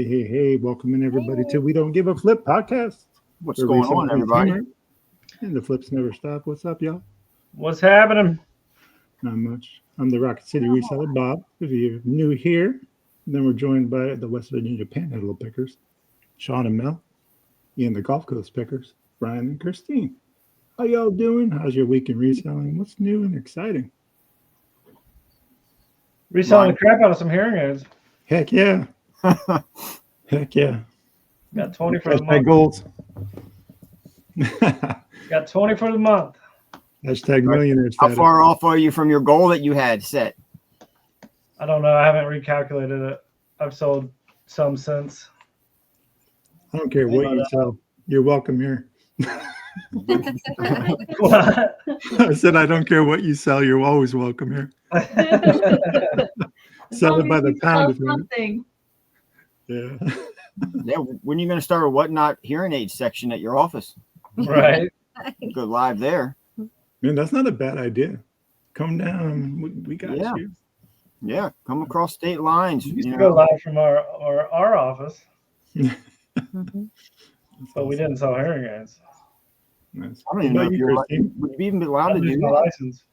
Hey, welcome in everybody to We Don't Give a Flip podcast. What's going on, everybody? And the flips never stop. What's up, y'all? What's happening? Not much. I'm the Rocket City Reseller, Bob. If you're new here, then we're joined by the West Virginia Panhandle Pickers, Sean and Mel, and the Gulf Coast Pickers, Brian and Christine. How y'all doing? How's your week in reselling? What's new and exciting? Reselling the crap out of some hearing aids. Heck yeah. Heck yeah. Got 20 for the month. Goals. Got 20 for the month. Hashtag millionaire How status. far off are you from your goal that you had set? I don't know. I haven't recalculated it. I've sold some since. I don't care what you sell. You're welcome here. What? I said, I don't care what you sell. You're always welcome here. Sell it by the pound. If you want. Something. Yeah. Yeah, when are you going to start a whatnot hearing aid section at your office? Right. Go live there. Man, that's not a bad idea. Come down. We got you. Yeah, come across state lines. We used to go live from our office, but we didn't sell hearing aids. Nice. I don't even know if you're would you even be allowed to do my that? license.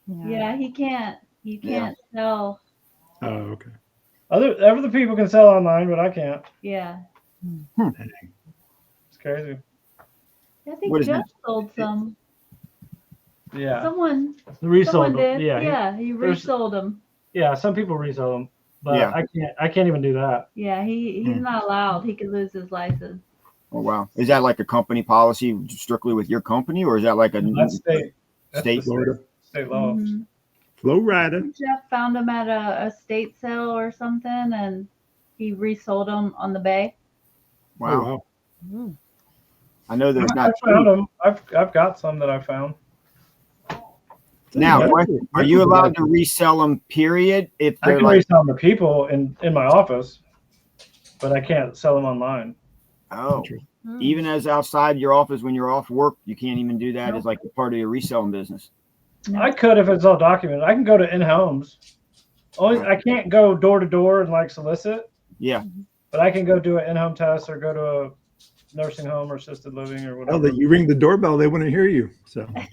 Yeah, he can't. You can't sell. Oh, okay. Other people can sell online, but I can't. Yeah. It's crazy. I think Jeff sold some. Yeah. Someone Resold did. them. Yeah. Yeah, he resold them. Yeah, some people resell them, but Yeah. I can't even do that. Yeah, he's not allowed. He could lose his license. Oh, wow. Is that like a company policy strictly with your company, or is that like a That's state Florida. state law. Mm-hmm. Florida. Jeff found him at a estate sale or something, and he resold them on the bay. wow. Oh, wow. I know there's I not found them. I've got some that I found. now. Are you allowed to resell them? Period. If I they're can like, resell them to people in my office, but I can't sell them online. oh, even as outside your office when you're off work, you can't even do that as like a part of your reselling business. No. I could if it's all documented. I can go to in-homes. Only I can't go door to door and like solicit, Yeah. but I can go do an in-home test or go to a nursing home or assisted living or whatever. Oh, that you ring the doorbell, they wouldn't hear you. So My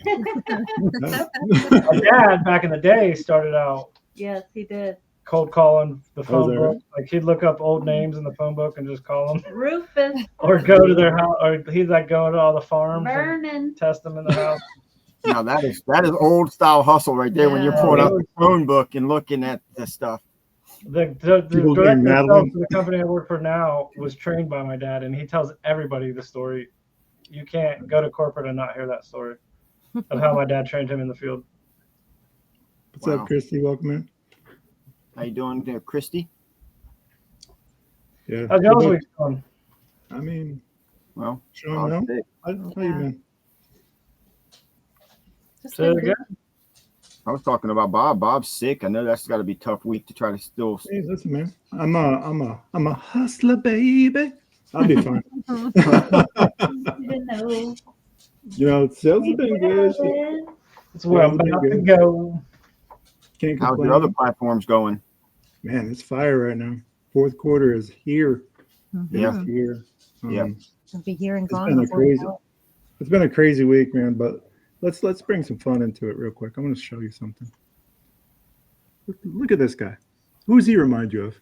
dad back in the day started out Yes, he did. cold calling the phone there? book. Like he'd look up old names in the phone book and just call them, Rufus or go to their house, or he'd like go to all the farms and Vernon. test them in the house. Now that is old style hustle right there when you're Yeah. pulling out the phone book and looking at the stuff. The People director named of Madeline. sales for the company I work for now was trained by my dad, and he tells everybody the story. You can't go to corporate and not hear that story of how my dad trained him in the field. what's up, Christy? Welcome in. How you doing there, Christy? Yeah. How's y'all's week going? I mean, Well, Sean, no? I don't know how you been. Say it again. I was talking about Bob. Bob's sick. I know that's got to be a tough week to try to still. Hey, listen, man. I'm a hustler, baby. I'll be fine. You know. You know, sales have been good. That's where I'm about to go. Can't How's complain. your other platforms going? Man, it's fire right now. Fourth quarter is here. Yeah. It's here. Yeah. It'll be here and It's gone. been a before we crazy. know It's been a crazy week, man. But let's bring some fun into it real quick. I'm going to show you something. Look at this guy. Who does he remind you of?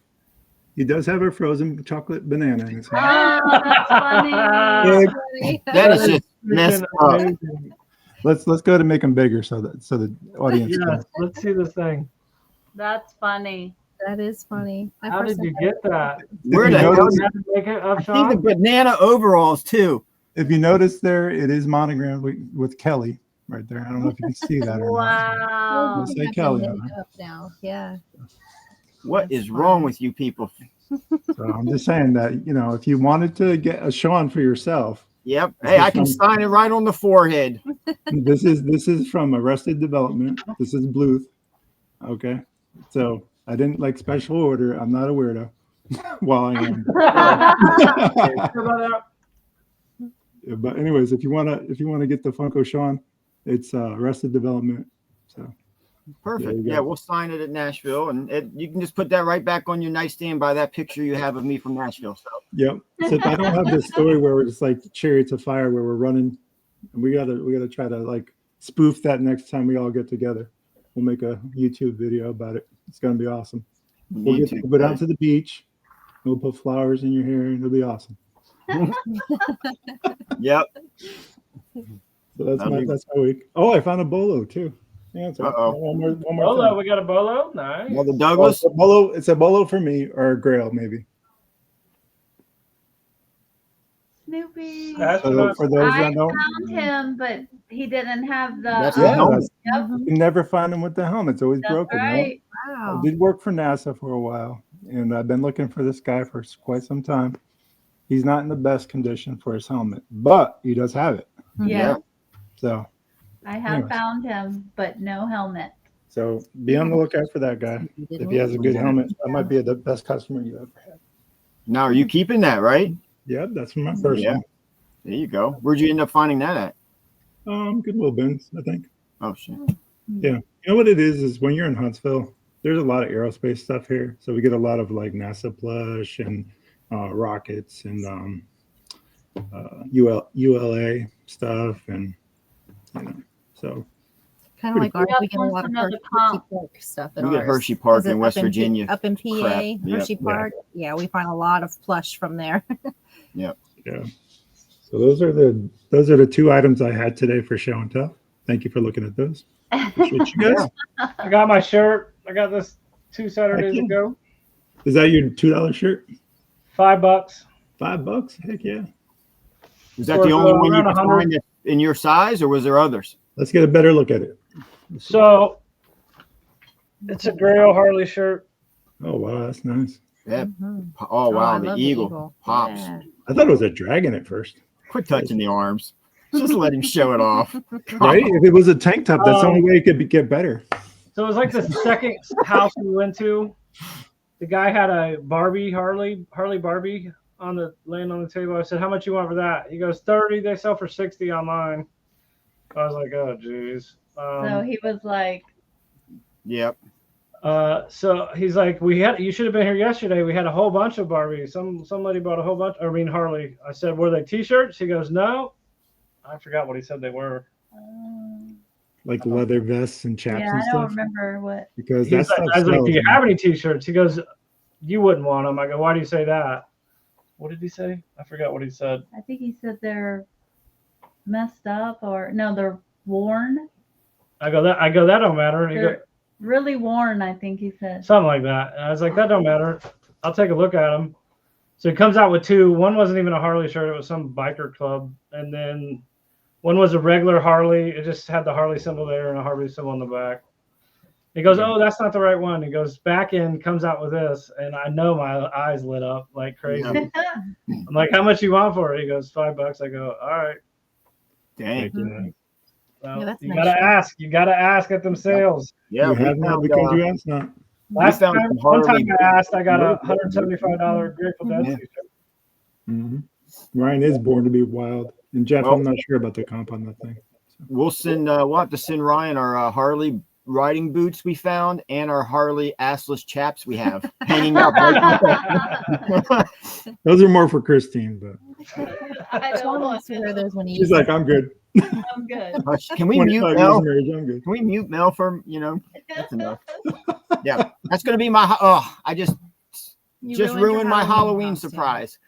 He does have a frozen chocolate banana in his hand. Oh, that's funny. it. That is just messed up. Amazing. Let's go to make him bigger so the audience Yes, can. let's see this thing. That's funny. That is funny. I How first did you said get that? Where If the you hell? notice- You had to make it up, I see the Sean? banana overalls too. If you notice there, it is monogrammed with Kelly right there. I don't know if you can see that or not. Wow. Let's you say have to Kelly make on it up now. Yeah. What is wrong with you people? So I'm just saying that, you know, if you wanted to get a Sean for yourself, Yep. Hey, I can sign it right on the forehead. this is from Arrested Development. This is Bluth. Okay. So I didn't like special order. I'm not a weirdo. Well, I am. Sure about that? Yeah, but anyways, if you wanna get the Funko Sean, it's Arrested Development. So Perfect. There you go. Yeah, we'll sign it at Nashville, and you can just put that right back on your nightstand by that picture you have of me from Nashville. So Yep. So I don't have this story where we're just like chariots of fire where we're running. And we gotta try to like spoof that next time we all get together. We'll make a YouTube video about it. It's gonna be awesome. We'll go down to the beach. We'll put flowers in your hair, and it'll be awesome. Yep. So that's my week. Oh, I found a bolo too. Yeah, so one more Bolo, thing. we got a bolo. Nice. Well, the Douglas. It's a bolo for me or a grail maybe. Snoopy. Astronauts. For those I that don't, found him, but he didn't have the. That's yeah, helmet. Yep. you can never find them with the helmet. It's always That's broken. No? right. Wow. I did work for NASA for a while, and I've been looking for this guy for quite some time. He's not in the best condition for his helmet, but he does have it. Yeah. So, I have found him, but no helmet. so be on the lookout for that guy. If he has a good helmet, that might be the best customer you ever had. Now, are you keeping that, right? Yeah, that's from my first Yeah. one. There you go. Where'd you end up finding that at? Goodwill bins, I think. Oh shit. Yeah. You know what it is when you're in Huntsville, there's a lot of aerospace stuff here. So we get a lot of like NASA plush and rockets and ULA stuff, and so Kind of like ours. Yep, We get a lot of another Hershey comp. Park stuff at We get ours. Hershey Park Is it in West up Virginia. Up in PA, Crap. Yep. Hershey Yeah. Park. Yeah, we find a lot of plush from there. yeah. So those are the two items I had today for show and tell. Thank you for looking at those. Appreciate you guys. I got my shirt. I got this 2 Saturdays Heck yeah. ago. Is that your $2 shirt? $5. $5? Heck yeah. Was that the only one you around could 100. find in your size, or was there others? Let's get a better look at it. So it's a Grail Harley shirt. Oh wow, that's nice. Yeah. Mhm. Oh wow, I the love eagle pops. Yeah. I thought it was a dragon at first. Quit touching the arms. Just let him show it off. Right? If it was a tank top, that's the only way it could get better. So it was like the second house we went to. The guy had a Harley Barbie laying on the table. I said, "How much you want for that?" He goes, "30. They sell for 60 online." I was like, "Oh, geez." So he was like, Yep. So he's like, you should have been here yesterday. We had a whole bunch of Barbies. Somebody bought a whole bunch. Harley. I said, "Were they T-shirts?" He goes, "No." I forgot what he said they were. Like leather vests and chaps yeah, and I don't stuff. remember what. Because He's that's like, I was like, "Do you have any T-shirts?" He goes, "You wouldn't want them." I go, "Why do you say that?" What did he say? I forgot what he said. I think he said they're messed up or no, they're worn. I go, that don't matter. And he goes, They're really worn, I think he said. something like that. And I was like, "That don't matter. I'll take a look at them." So he comes out with 2. One wasn't even a Harley shirt. It was some biker club. And then one was a regular Harley. It just had the Harley symbol there and a Harley symbol on the back. He goes, "Oh, that's not the right one." He goes back in, comes out with this. And I know my eyes lit up like crazy. Yeah. I'm like, "How much you want for it?" He goes, $5. I go, "All right." Dang. Well, Yeah, that's you nice gotta shirt. ask. You gotta ask at them sales. Yeah. You have not because you asked not. Last found time, some one time Harley- I asked, I got a $175 Grateful Dead Yeah. t-shirt. Ryan is born to be wild. And Jeff, Well- I'm not sure about the comp on that thing. We'll send. We'll have to send Ryan our Harley riding boots we found and our Harley assless chaps we have hanging out. Those are more for Christine, but I Sean don't wants to wear those when he she's like, I'm good. I'm good. Can we mute 25 years Mel? of marriage, I'm good. Can we mute Mel for that's enough. Yeah, that's gonna be my. I just You ruined my Halloween costume. surprise.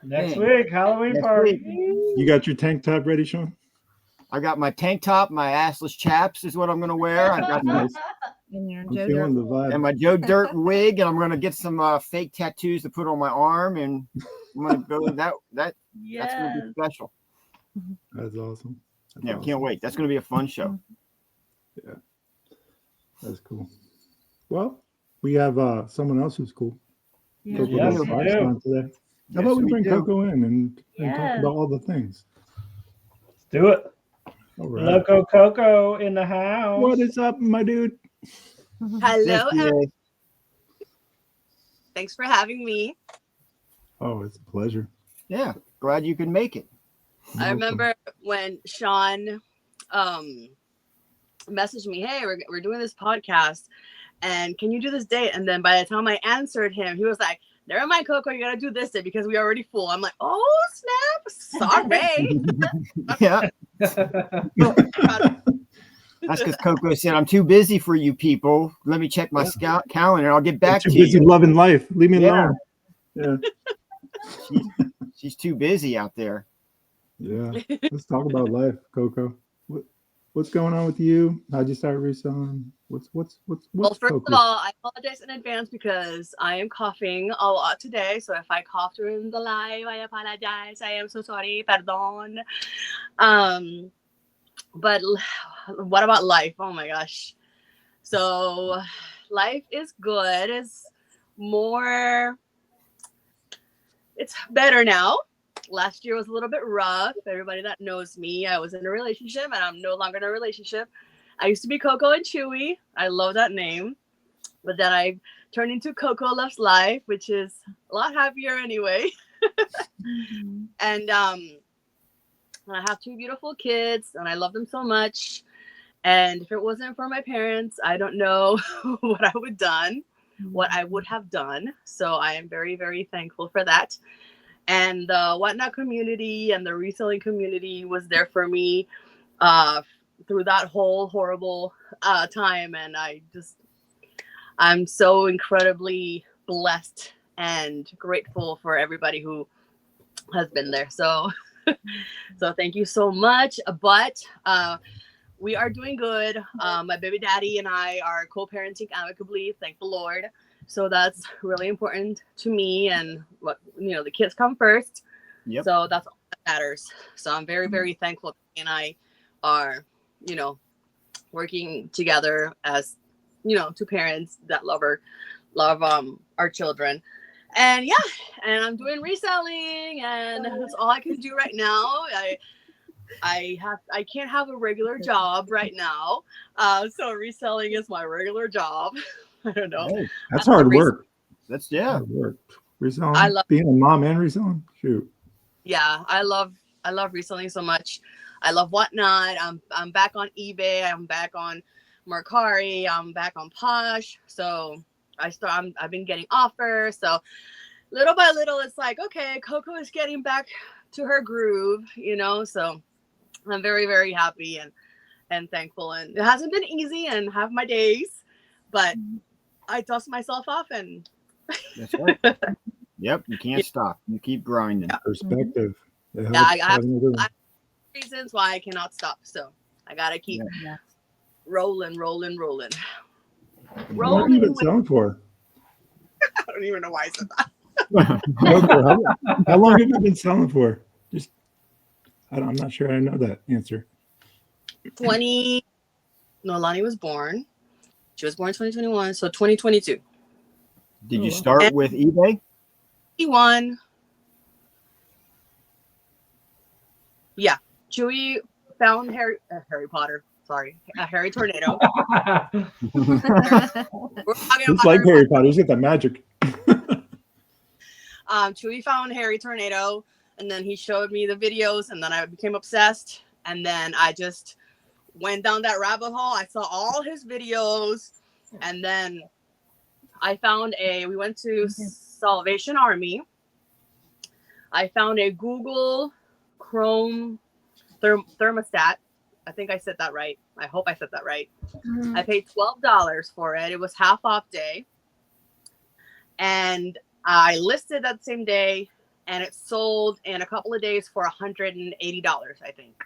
Next Dang. week, Halloween Next party. week. You got your tank top ready, Sean? I got my tank top, my assless chaps is what I'm gonna wear. I got my, And your I'm Joe feeling Dirt. the vibe. and my Joe Dirt wig, and I'm gonna get some fake tattoos to put on my arm, and I'm gonna go that's gonna Yes. be special. That's awesome. That's Yeah, awesome. can't wait. That's gonna be a fun show. That's cool. Well, we have someone else who's cool. Yeah. Koko Yes, Loves we Life do. on today. How Yes, about we we bring do. Koko in and talk Yes. about all the things? Let's do it. All right. Loco Coco in the house. What is up, my dude? Hello, Yes, everyone. yeah. Thanks for having me. Oh, it's a pleasure. Yeah, glad you could make it. I remember when Sean messaged me, hey, we're doing this podcast, and can you do this date? And then by the time I answered him, he was like, never mind, Koko, you gotta do this day because we already full. I'm like, oh snap, sorry. Yeah. That's because Koko said, I'm too busy for you people. Let me check my scout calendar. I'll get back Too to busy you. loving life. Leave me Yeah. alone. Yeah. She's too busy out there. Yeah. Let's talk about life, Koko. What's going on with you? How'd you start reselling? What's Well, first Koko? of all, I apologize in advance because I am coughing a lot today. So if I cough during the live, I apologize. I am so sorry. Pardon. But what about life? Oh my gosh. So life is good. It's better now. Last year was a little bit rough. Everybody that knows me, I was in a relationship and I'm no longer in a relationship. I used to be Koko and Chewy. I love that name. But then I turned into Koko Loves Life, which is a lot happier anyway. And I have 2 beautiful kids and I love them so much. And if it wasn't for my parents, I don't know what I would have done. So I am very, very thankful for that. And the Whatnot community and the reselling community was there for me through that whole horrible time. And I'm so incredibly blessed and grateful for everybody who has been there. So thank you so much. But we are doing good. My baby daddy and I are co-parenting amicably, thank the Lord. So that's really important to me, and the kids come first. Yep. So that's all that matters. So I'm very, very thankful that he and I are, working together as, 2 parents that love our children. And yeah, and I'm doing reselling, and that's all I can do right now. I can't have a regular job right now. So reselling is my regular job. I don't know. Hey, That's hard work. that's Hard work. Reselling. I love being a mom and reselling. Shoot. Yeah, I love reselling so much. I love Whatnot. I'm back on eBay. I'm back on Mercari. I'm back on Posh. So I've been getting offers. So little by little, it's like, okay, Koko is getting back to her groove, So I'm very, very happy and thankful. And it hasn't been easy, and have my days, but I dust myself off and That's right. Yep, you can't stop. You keep grinding. Perspective. Yeah, I have reasons why I cannot stop. So I gotta keep rolling. How long have you been selling for? I don't even know why I said that. How long have you been selling for? I'm not sure I know that answer. Lonnie was born. She was born in 2021, so 2022. Did you start with eBay? He won. Yeah, Chewy found Harry Potter. Sorry, Harry Tornado. We're talking It's about like Harry Potter. He's got the magic. Chewy found Harry Tornado, and then he showed me the videos, and then I became obsessed, and then I just went down that rabbit hole. I saw all his videos, and then I found we went to Salvation Army. I found a Google Chrome thermostat. I think I said that right. I hope I said that right. I paid $12 for it. It was half off day. And I listed that same day, and it sold in a couple of days for $180, I think.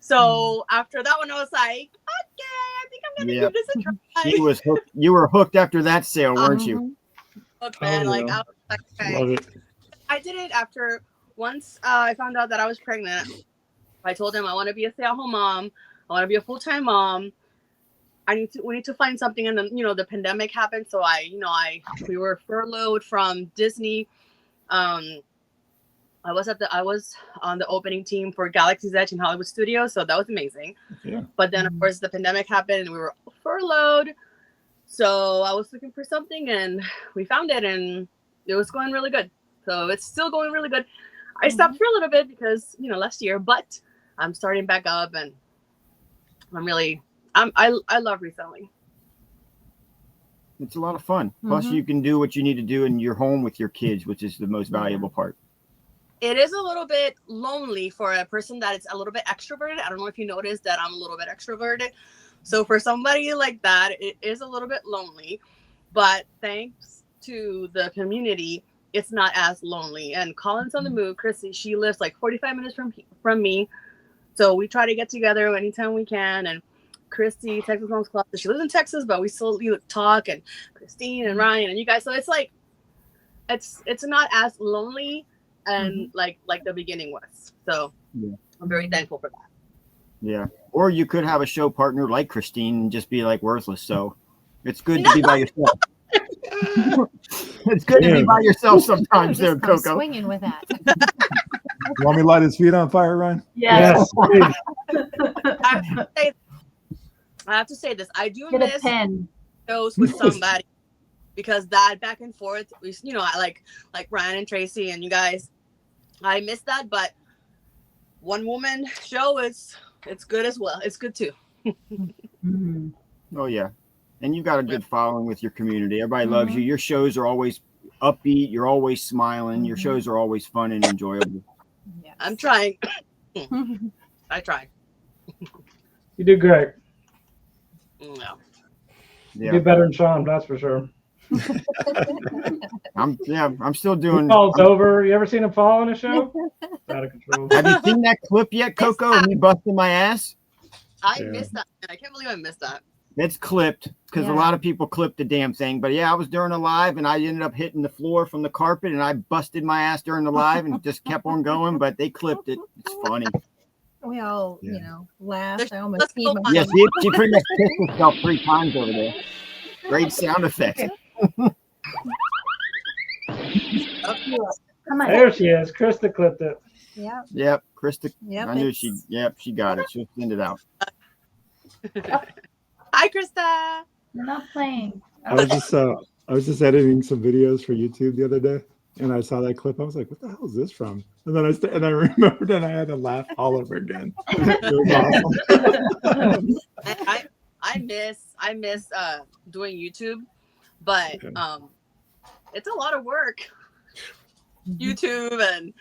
So after that one, I was like, okay, I think I'm going to give this a try. She was hooked. You were hooked after that sale, weren't you? Look, man, I was like, okay. Love it. I did it after once I found out that I was pregnant. I told him I want to be a stay-at-home mom. I want to be a full-time mom. We need to find something. And then, the pandemic happened. So we were furloughed from Disney. I was on the opening team for Galaxy's Edge in Hollywood Studios. So that was amazing. Yeah. But then of course the pandemic happened and we were furloughed. So I was looking for something and we found it, and it was going really good. So it's still going really good. I stopped for a little bit because, last year, but I'm starting back up and I'm really I love reselling. It's a lot of fun. Plus, you can do what you need to do in your home with your kids, which is the most valuable part. It is a little bit lonely for a person that is a little bit extroverted. I don't know if you noticed that I'm a little bit extroverted. So for somebody like that, it is a little bit lonely. But thanks to the community, it's not as lonely. And Colin's on the move. Chrissy, she lives like 45 minutes from me. So we try to get together anytime we can. And Christy, Texas Moms Club, she lives in Texas, but we still talk. And Christine and Ryan and you guys. So it's like, it's not as lonely and like the beginning was. So I'm very thankful for that. Yeah. Or you could have a show partner like Christine and just be like worthless. So it's good to be by yourself. It's good to be by yourself sometimes there, Just come Koko. swinging with that. You want me to light his feet on fire, Ryan? Yes. please. I have to say this. I do Get a miss pen. shows with somebody because that back and forth, you know, I like Ryan and Tracy and you guys. I miss that, but one woman show it's good as well. It's good too. Oh yeah. And you've got a good following with your community. Everybody loves you. Your shows are always upbeat. You're always smiling. Your shows are always fun and enjoyable. Yes. I'm trying. I try. You do great. No. You Yeah. do better than Sean, that's for sure. I'm still He doing. falls over. You ever seen him fall on a show? It's out of control. Have you seen that clip yet, Koko? Of me busting my ass? I Yeah. missed that. I can't believe I missed that. It's clipped because a Yeah. lot of people clip the damn thing. But yeah, I was during a live and I ended up hitting the floor from the carpet and I busted my ass during the live and just kept on going. But they clipped it. It's funny. We all, Yeah. you know, laughed. I almost Let's peed go myself. on. Yeah, she pretty much pissed herself 3 times over there. Great sound effects. Come on. There she is. Krista clipped it. Yep. Yep, Krista. Yep. I knew it's- she got it. She'll send it out. Hi, Krista. We're not playing. I was just editing some videos for YouTube the other day, and I saw that clip. I was like, "What the hell is this from?" And then I remembered, and I had to laugh all over again. It was awesome. I miss doing YouTube, but it's a lot of work. YouTube and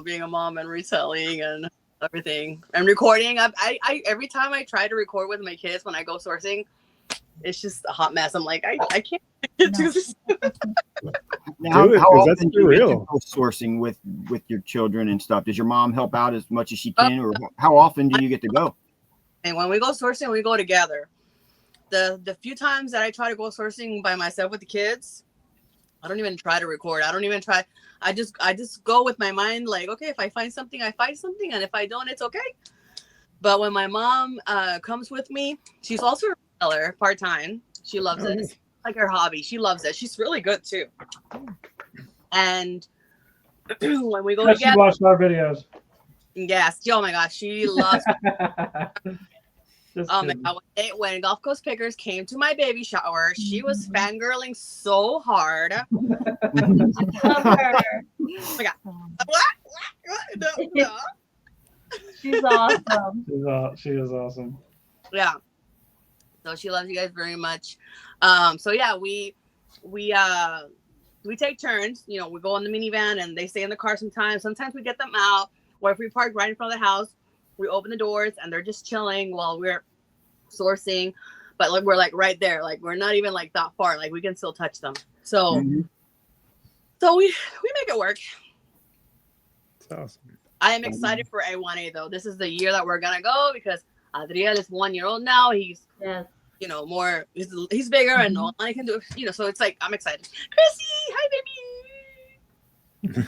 being a mom and reselling and everything and recording. I every time I try to record with my kids when I go sourcing, it's just a hot mess. I'm like, I can't do this. Now, Do it, how 'cause that's often do you get to real. go sourcing with your children and stuff? Does your mom help out as much as she can, or how often do you get to go? And when we go sourcing, we go together. The few times that I try to go sourcing by myself with the kids, I don't even try to record. I don't even try. I just go with my mind like, okay, if I find something, I find something. And if I don't, it's okay. But when my mom comes with me, she's also a reseller part-time. She loves it. It's like her hobby. She loves it. She's really good too. And when we go She together, watched our videos. yes. Oh my gosh, she loves Just Oh my kidding. god! When Gulf Coast Pickers came to my baby shower, she was fangirling so hard. Love her. Oh my god! What? No. She's awesome. She is awesome. Yeah. So she loves you guys very much. So yeah, we take turns. We go in the minivan and they stay in the car sometimes. Sometimes we get them out, or if we park right in front of the house, we open the doors and they're just chilling while we're sourcing. But like we're like right there, like we're not even like that far. Like we can still touch them. So so we make it work. It's awesome. I am excited for A1A though. This is the year that we're gonna go because Adriel is 1 year old now. He's Yes. more he's bigger and all I can do, so it's like I'm excited. Chrissy, hi baby.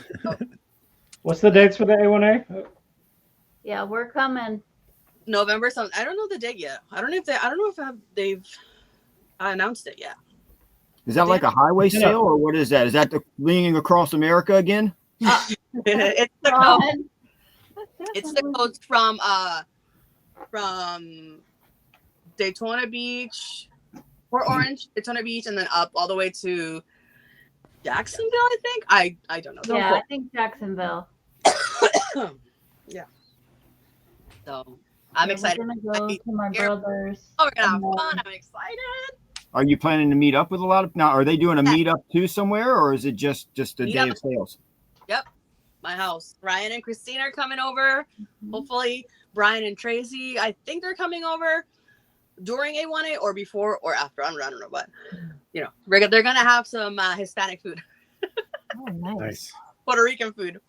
What's the dates for the A1A? Yeah, we're coming. November something. I don't know the date yet. I don't know if they've announced it yet. Is that like a highway sale, or what is that? Is that the leaning across America again? It's the code. It's the codes from Daytona Beach, Port Orange, Daytona Beach, and then up all the way to Jacksonville, I think. I don't know. Don't Yeah, I think Jacksonville. yeah. So I'm Yeah, excited. We're gonna go to my brother's. Oh, we're gonna have and fun. then- I'm excited. Are you planning to meet up with a lot of now? Are they doing a Yeah. meetup too somewhere, or is it just a Meet day up. of sales? Yep, my house. Ryan and Christina are coming over. Hopefully, Brian and Tracy. I think they're coming over during A1A or before or after. I don't know, but you know, they're gonna have some Hispanic food, Oh, nice. Nice. Puerto Rican food,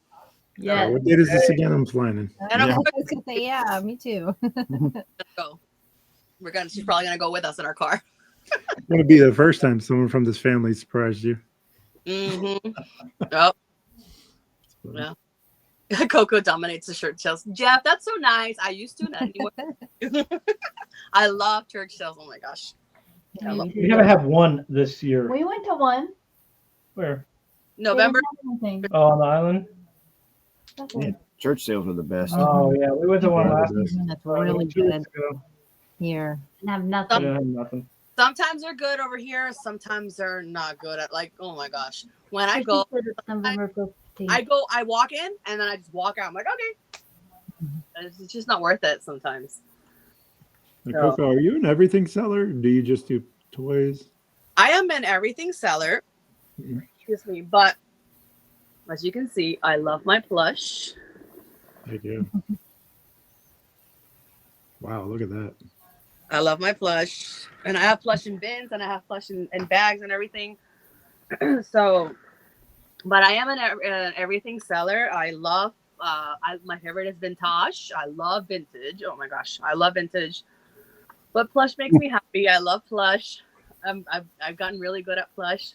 Yeah. What date is this again? I'm flying in. and Yeah. of I course, was gonna say, yeah, me too. go. She's probably gonna go with us in our car. It's going to be the first time someone from this family surprised you. Mm-hmm. Yep. Yeah. Coco dominates the church sales. Jeff, that's so nice. I used to, not anymore. I love church sales. Oh my gosh. I love We haven't had one this year. We went to one. Where? They didn't November. have anything. Oh, on the island. That's Yeah, it. church sales are the best. Oh yeah, we went to one Yeah, last it is. week. That's really 2 weeks good ago. here. Didn't have We nothing. didn't have nothing. Sometimes they're good over here. Sometimes they're not good at like, oh my gosh. When I go, November 15th. I walk in and then I just walk out. I'm like, okay. It's just not worth it sometimes. Now, Coco, are you an everything seller? Or do you just do toys? I am an everything seller. Mhm. Excuse me, but as you can see, I love my plush. Thank you. Wow, look at that. I love my plush, and I have plush in bins, and I have plush in bags and everything. So, but I am an everything seller. I love. My favorite is vintage. I love vintage. Oh my gosh, I love vintage. But plush makes me happy. I love plush. I've gotten really good at plush.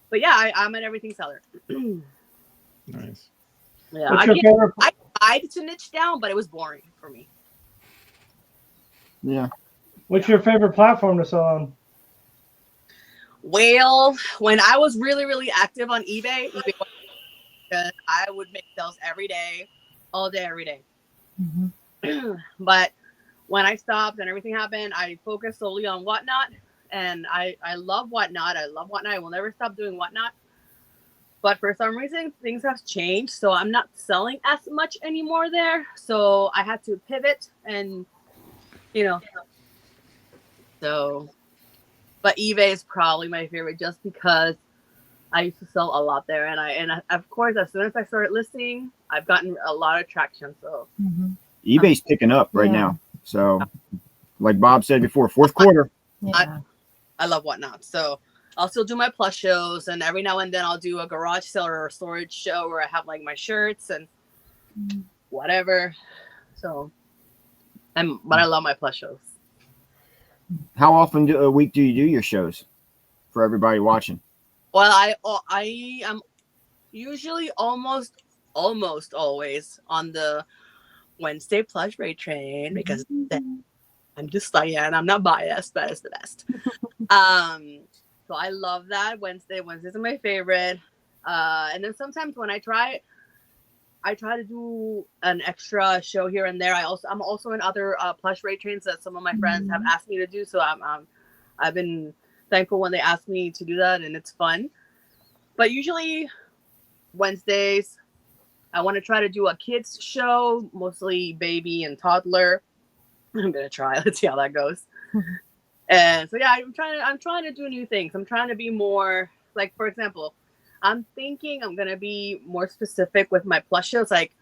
But yeah, I'm an everything seller. Nice. Yeah, What's your favorite? I tried to niche down, but it was boring for me. Yeah. What's your favorite platform to sell on? Well, when I was really, really active on eBay was, I would make sales every day, all day, every day. But when I stopped and everything happened, I focused solely on Whatnot. And I love Whatnot. I love Whatnot. I will never stop doing Whatnot. But for some reason, things have changed. So I'm not selling as much anymore there. So I had to pivot and, you know. So, but eBay is probably my favorite just because I used to sell a lot there. And of course, as soon as I started listing, I've gotten a lot of traction. So eBay's picking up right now. So, like Bob said before, fourth quarter. Yeah. I love Whatnot. So I'll still do my plus shows, and every now and then I'll do a garage sale or a storage show where I have like my shirts and whatever. So, but I love my plus shows. How often a week do you do your shows for everybody watching? Well, I am usually almost always on the Wednesday plush rate train because I'm just Diane. I'm not biased, but it's the best. So I love that Wednesdays are my favorite. And then sometimes when I try to do an extra show here and there. I'm also in other plush rate trains that some of my friends have asked me to do. So I've been thankful when they ask me to do that, and it's fun. But usually Wednesdays, I want to try to do a kids show, mostly baby and toddler. I'm gonna try. Let's see how that goes. And so yeah, I'm trying to do new things. I'm trying to be more like, for example, I'm thinking I'm gonna be more specific with my plush shows. Like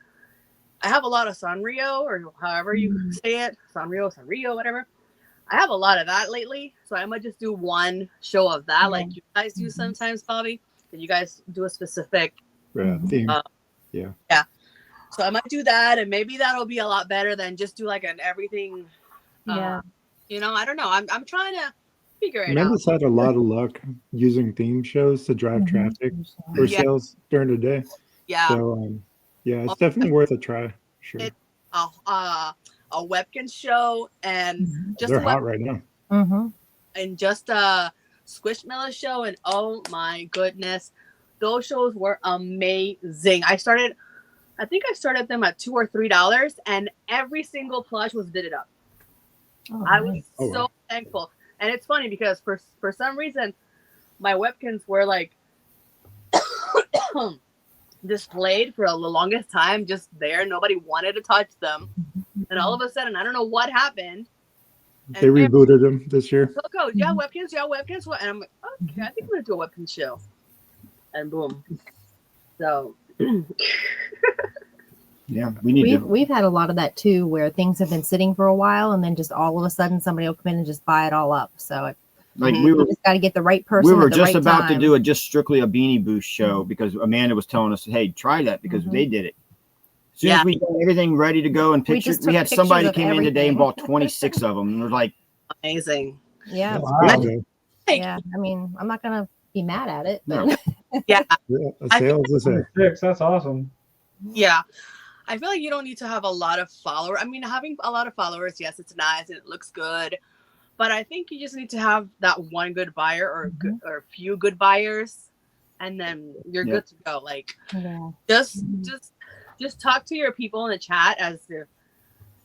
I have a lot of Sanrio, or however you say it, Sanrio, whatever. I have a lot of that lately, so I might just do one show of that, like you guys do sometimes, Bobby. And you guys do a specific Theme. yeah. So I might do that, and maybe that'll be a lot better than just do like an everything. Yeah. I don't know. I'm trying to figure it out. Amanda's had a lot of luck using theme shows to drive traffic for sales during the day. Yeah. So, yeah, it's definitely worth a try. Sure. A webkin show and just They're a hot right now. and just a Squishmallow show, and oh my goodness, those shows were amazing. I think I started them at $2 or $3, and every single plush was did it up. I was so thankful. And it's funny because for some reason my webkins were like displayed for the longest time, just there. Nobody wanted to touch them. And all of a sudden, I don't know what happened. They rebooted them this year. Coco, you have webcams? You have webcams? What? And I'm like, okay, I think I'm going to do a webcam show. And boom. So. Yeah, we need to. We've had a lot of that too, where things have been sitting for a while, and then just all of a sudden somebody will come in and just buy it all up. So Like Mhm. we were, just got to get the right person. we were at the just right about to time. do just strictly a Beanie Boost show because Amanda was telling us, "Hey, try that," because they did it. As soon as we got everything ready to go and We pictures, just we took had somebody pictures came of in today and everything. bought 26 of them, and we're like, Amazing. Yeah, That's Wow. good, yeah. I mean, I'm not gonna be mad at it, but No. Yeah. though. A sale is a sale. 6, that's awesome. Yeah. I feel like you don't need to have a lot of followers. I mean, having a lot of followers, yes, it's nice and it looks good. But I think you just need to have that one good buyer or a few good buyers, and then you're good to go. Like, yeah. just talk to your people in the chat as if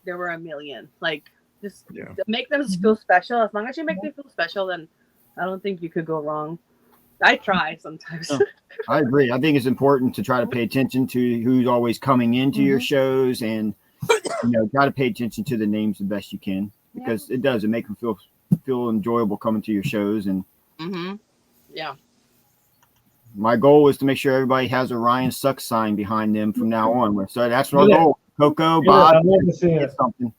there were a million. Like, just make them feel special. As long as you make them feel special, then I don't think you could go wrong. I try sometimes. No. I agree. I think it's important to try to pay attention to who's always coming into your shows, and try to pay attention to the names the best you can, because it make them feel enjoyable coming to your shows. And yeah, my goal is to make sure everybody has a Ryan Sucks sign behind them from now on. So that's our goal. Coco, Bob, I'd love to see get it. something.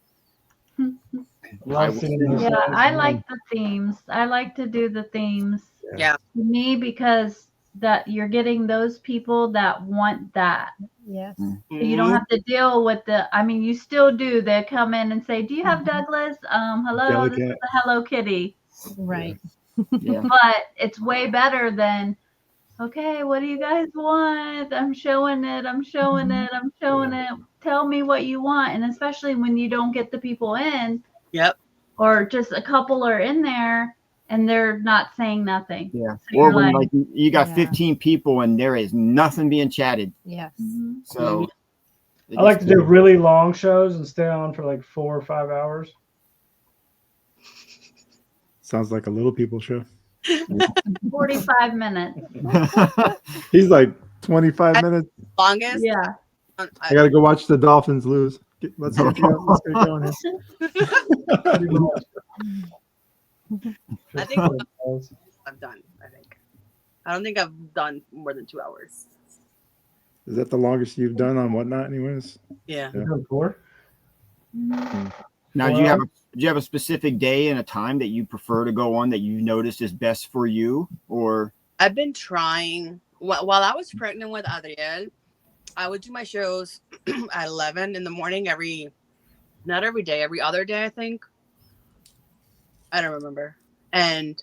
Love seeing those Yeah, guys. I like the themes. I like to do the themes. Yeah. To me, because that you're getting those people that want that. Yes. So you don't have to deal with I mean, you still do. They come in and say, "Do you have Douglas? Hello, Jelly this cat. is a Hello Kitty." Right. Yeah. But it's way better than, okay, what do you guys want? I'm showing it. I'm showing it. I'm showing it. Tell me what you want. And especially when you don't get the people in. Yep. Or just a couple are in there and they're not saying nothing. Yeah. So Or you're when like, you got 15 people and there is nothing being chatted. Yes. So I like to do really long shows and stay on for like 4 or 5 hours. Sounds like a little people show. 45 minutes. He's like 25 minutes. Longest. Yeah. I gotta go watch the Dolphins lose. Let's get going here. I think I'm done. I don't think I've done more than 2 hours. Is that the longest you've done on Whatnot, anyways? Yeah. Now, do you have a specific day and a time that you prefer to go on that you noticed is best for you? Or I've been trying. While I was pregnant with Adriel, I would do my shows at 11 in the morning not every day, every other day, I think. I don't remember. And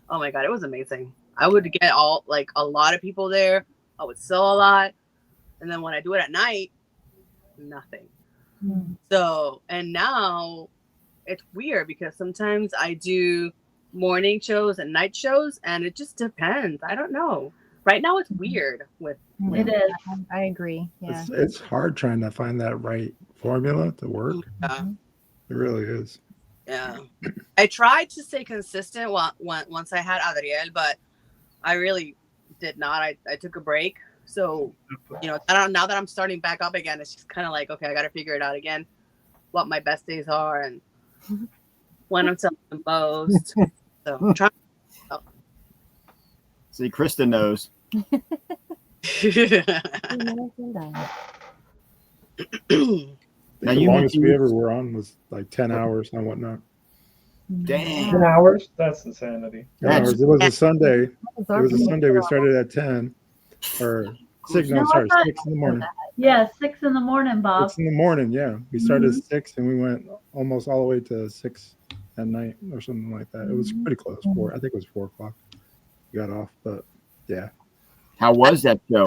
oh my God, it was amazing. I would get a lot of people there. I would sell a lot. And then when I do it at night, nothing. So, and now it's weird because sometimes I do morning shows and night shows, and it just depends. I don't know. Right now it's weird with It is. I agree. Yeah. It's hard trying to find that right formula to work. Yeah. It really is. Yeah. I tried to stay consistent once I had Adriel, but I really did not. I took a break. So, now that I'm starting back up again, it's just kind of like, okay, I got to figure it out again, what my best days are and when I'm selling the most. So I'm trying. see, Krista knows. Now, the longest we ever were on was like 10 hours on Whatnot. Dang. 10 hours? That's insanity. 10 hours. It was a Sunday. It was a Sunday. We started at 10 or 6. No, sorry, 6 in the morning. Yeah, 6 in the morning, Bob. 6 in the morning. Yeah, we started at 6 and we went almost all the way to 6 at night or something like that. It was pretty close. 4. I think it was 4 o'clock. We got off, but yeah. How was that show?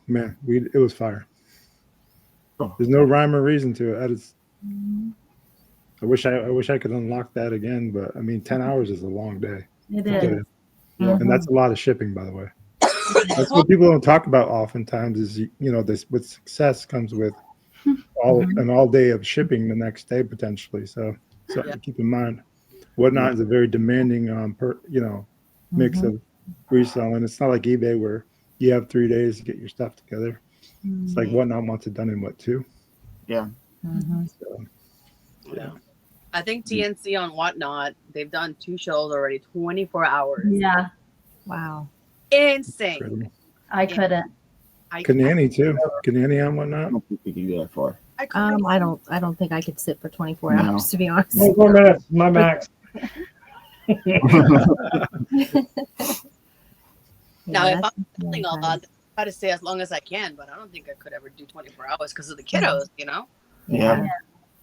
Man, it was fire. There's no rhyme or reason to it. I wish I could unlock that again, but I mean, 10 hours is a long day. It is. And that's a lot of shipping, by the way. That's what people don't talk about oftentimes is, this with success comes with an all day of shipping the next day, potentially. So something to keep in mind. Whatnot is a very demanding, mix of reselling. It's not like eBay where you have 3 days to get your stuff together. It's like Whatnot wants it done in what, 2? Yeah. So, Yeah. I think TNC on Whatnot, they've done 2 shows already, 24 hours. Yeah, Wow. Insane. incredible. I couldn't. Kanani too. Kanani on I Whatnot. don't think we can go that far. I couldn't. I don't think I could sit for 24 No. hours, to be honest. 24 minutes, my max. Now, Yeah, if that's I'm selling a long lot, time. I try to stay as long as I can, but I don't think I could ever do 24 hours because of the kiddos, you know? Yeah.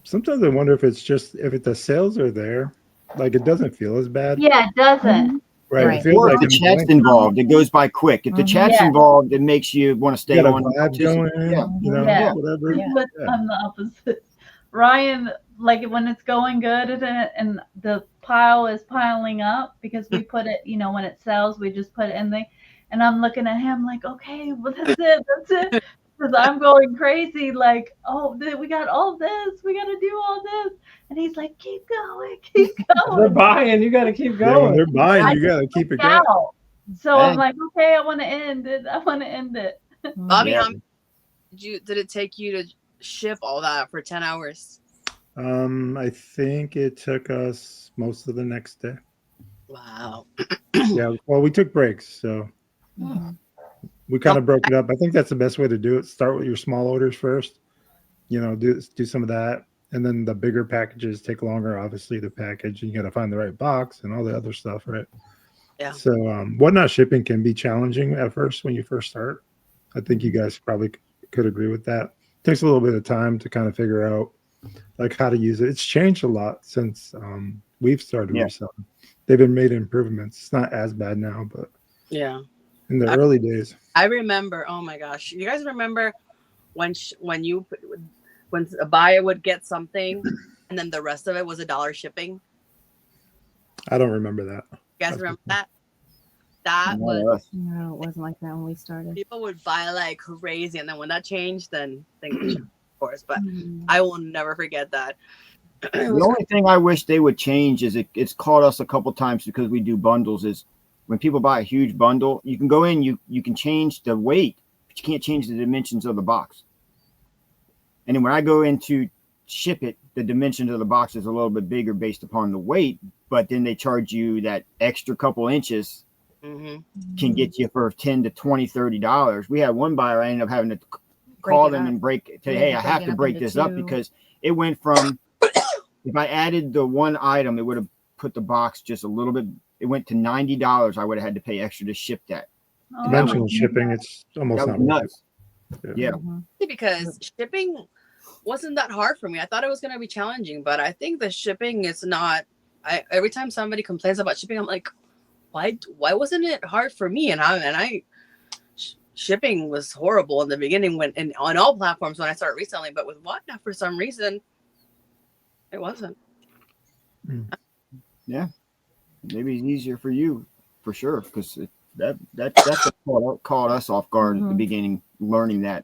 Sometimes I wonder if it's just if the sales are there, like it doesn't feel as bad. Yeah, it doesn't. Right. Right. It feels Or like if the in chat's blank, involved, it goes by quick. If the chat's Yeah. involved, it makes you want to stay you got a on. vibe going, Yeah. you know, Yeah. whatever. Yeah. But Yeah. I'm the opposite. Ryan, like when it's going good and the pile is piling up because we put it, when it sells, we just put it in there. And I'm looking at him like, okay, well, that's it. That's it. Because I'm going crazy. Like, we got all this. We got to do all this. And he's like, keep going. Keep They're going. buying. You got to keep Yeah, when going. they're buying, I you gotta keep it going. Out. So Hey. I'm like, okay, I want to end it. I want to end it. Bobby, Yeah. how many did it take you to ship all that for 10 hours? I think it took us most of the next day. Wow. Yeah. Well, we took breaks, so we kind of broke it up. I think that's the best way to do it. Start with your small orders first. Do some of that, and then the bigger packages take longer, obviously, to package. You got to find the right box and all the other stuff, right? Yeah. So, Whatnot shipping can be challenging at first when you first start. I think you guys probably could agree with that. It takes a little bit of time to kind of figure out like how to use it. It's changed a lot since we've started reselling. They've been made improvements. It's not as bad now, but Yeah. in the early days, I remember, oh my gosh. You guys remember when a buyer would get something and then the rest of it was $1 shipping? I don't remember that. You guys remember that? That was, No, it wasn't like that when we started. people would buy like crazy. And then when that changed, then things changed, of course. But I will never forget that. The only thing I wish they would change is it's caught us a couple times because we do bundles is when people buy a huge bundle, you can go in, you can change the weight, but you can't change the dimensions of the box. And then when I go in to ship it, the dimensions of the box is a little bit bigger based upon the weight, but then they charge you that extra couple inches can get you for $10 to $20, $30. We had one buyer, I ended up having to call them and hey, I have to break this up because it went from, if I added the one item, it would have put the box just a little bit, it went to $90. I would have had to pay extra to ship that. Conventional shipping, it's almost That not was worth nuts. it. Yeah. Because shipping wasn't that hard for me. I thought it was going to be challenging, but I think the shipping is not. Every time somebody complains about shipping, I'm like, why wasn't it hard for me? Shipping was horrible in the beginning on all platforms when I started reselling, but with Whatnot, for some reason, it wasn't. Yeah. Maybe it's easier for you for sure. Because that's what caught us off guard at the beginning, learning that.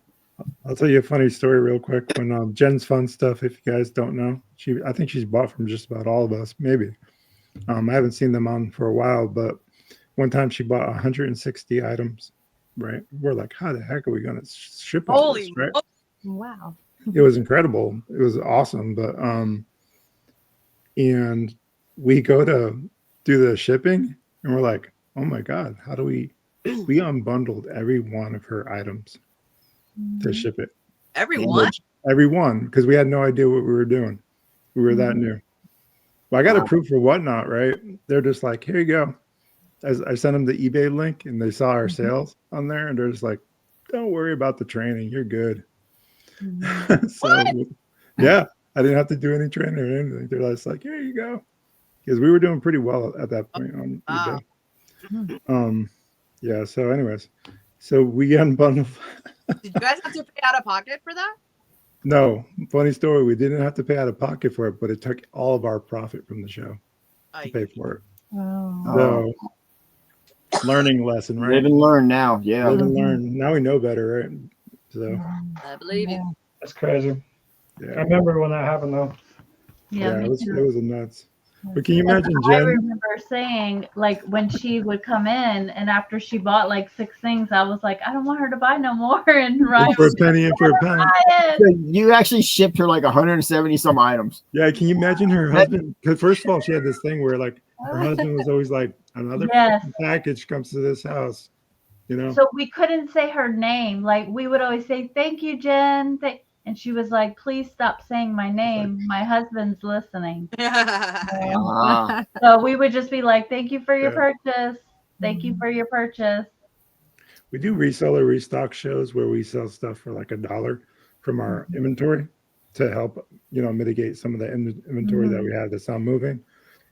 I'll tell you a funny story real quick. When Jen's Fun Stuff, if you guys don't know, I think she's bought from just about all of us, maybe. I haven't seen them on for a while, but one time she bought 160 items, right? We're like, how the heck are we going to ship all this, right? Wow. It was incredible. It was awesome. But, and we go to do the shipping and we're like, oh my God, how do we unbundled every one of her items to ship it. Everyone? Everyone, because we had no idea what we were doing. We were that new. Well, I got approved for Whatnot, right? They're just like, here you go. I sent them the eBay link and they saw our sales on there and they're just like, don't worry about the training. You're good. So, yeah, I didn't have to do any training or anything. They're just like, here you go. Because we were doing pretty well at that point on eBay. Yeah, so anyways, so we unbundled. Did you guys have to pay out of pocket for that? No, funny story. We didn't have to pay out of pocket for it, but it took all of our profit from the show to pay for it. Oh. So, learning lesson, right? Live and learn now. Yeah. Live and learn. Now we know better, right? So, I believe you. That's crazy. yeah. I remember when that happened though. Yeah, it was nuts. But can you Because imagine I Jen? remember saying, like, when she would come in and after she bought like 6 things, I was like, I don't want her to buy no more. And Ryan For a was penny and for a pound. like, So you actually shipped her like 170 some items. Yeah, can you imagine her husband? Because first of all, she had this thing where like her husband was always like, another Yes. package comes to this house, you know. So we couldn't say her name. Like we would always say, "Thank you, Jen." And she was like, "Please stop saying my name. My husband's listening." Ah, So we would just be like, "Thank you for your Yeah. purchase. Thank you for your purchase." We do reseller restock shows where we sell stuff for like $1 from our inventory to help, mitigate some of the inventory that we have that's not moving.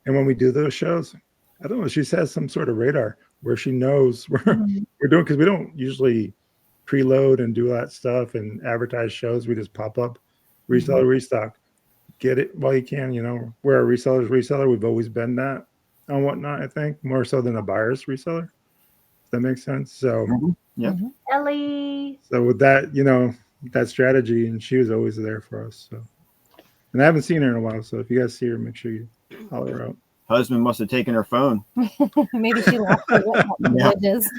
And when we do those shows, I don't know, she has some sort of radar where she knows we're doing, because we don't usually preload and do that stuff and advertise shows. We just pop up reseller restock, get it while you can. We're a reseller's reseller. We've always been that and whatnot. I think more so than a buyer's reseller. That makes sense. So, yeah. Ellie. so with that, that strategy, and she was always there for us. So, and I haven't seen her in a while. So if you guys see her, make sure you holler her out. Husband must have taken her phone. Maybe she lost her Yeah. privileges.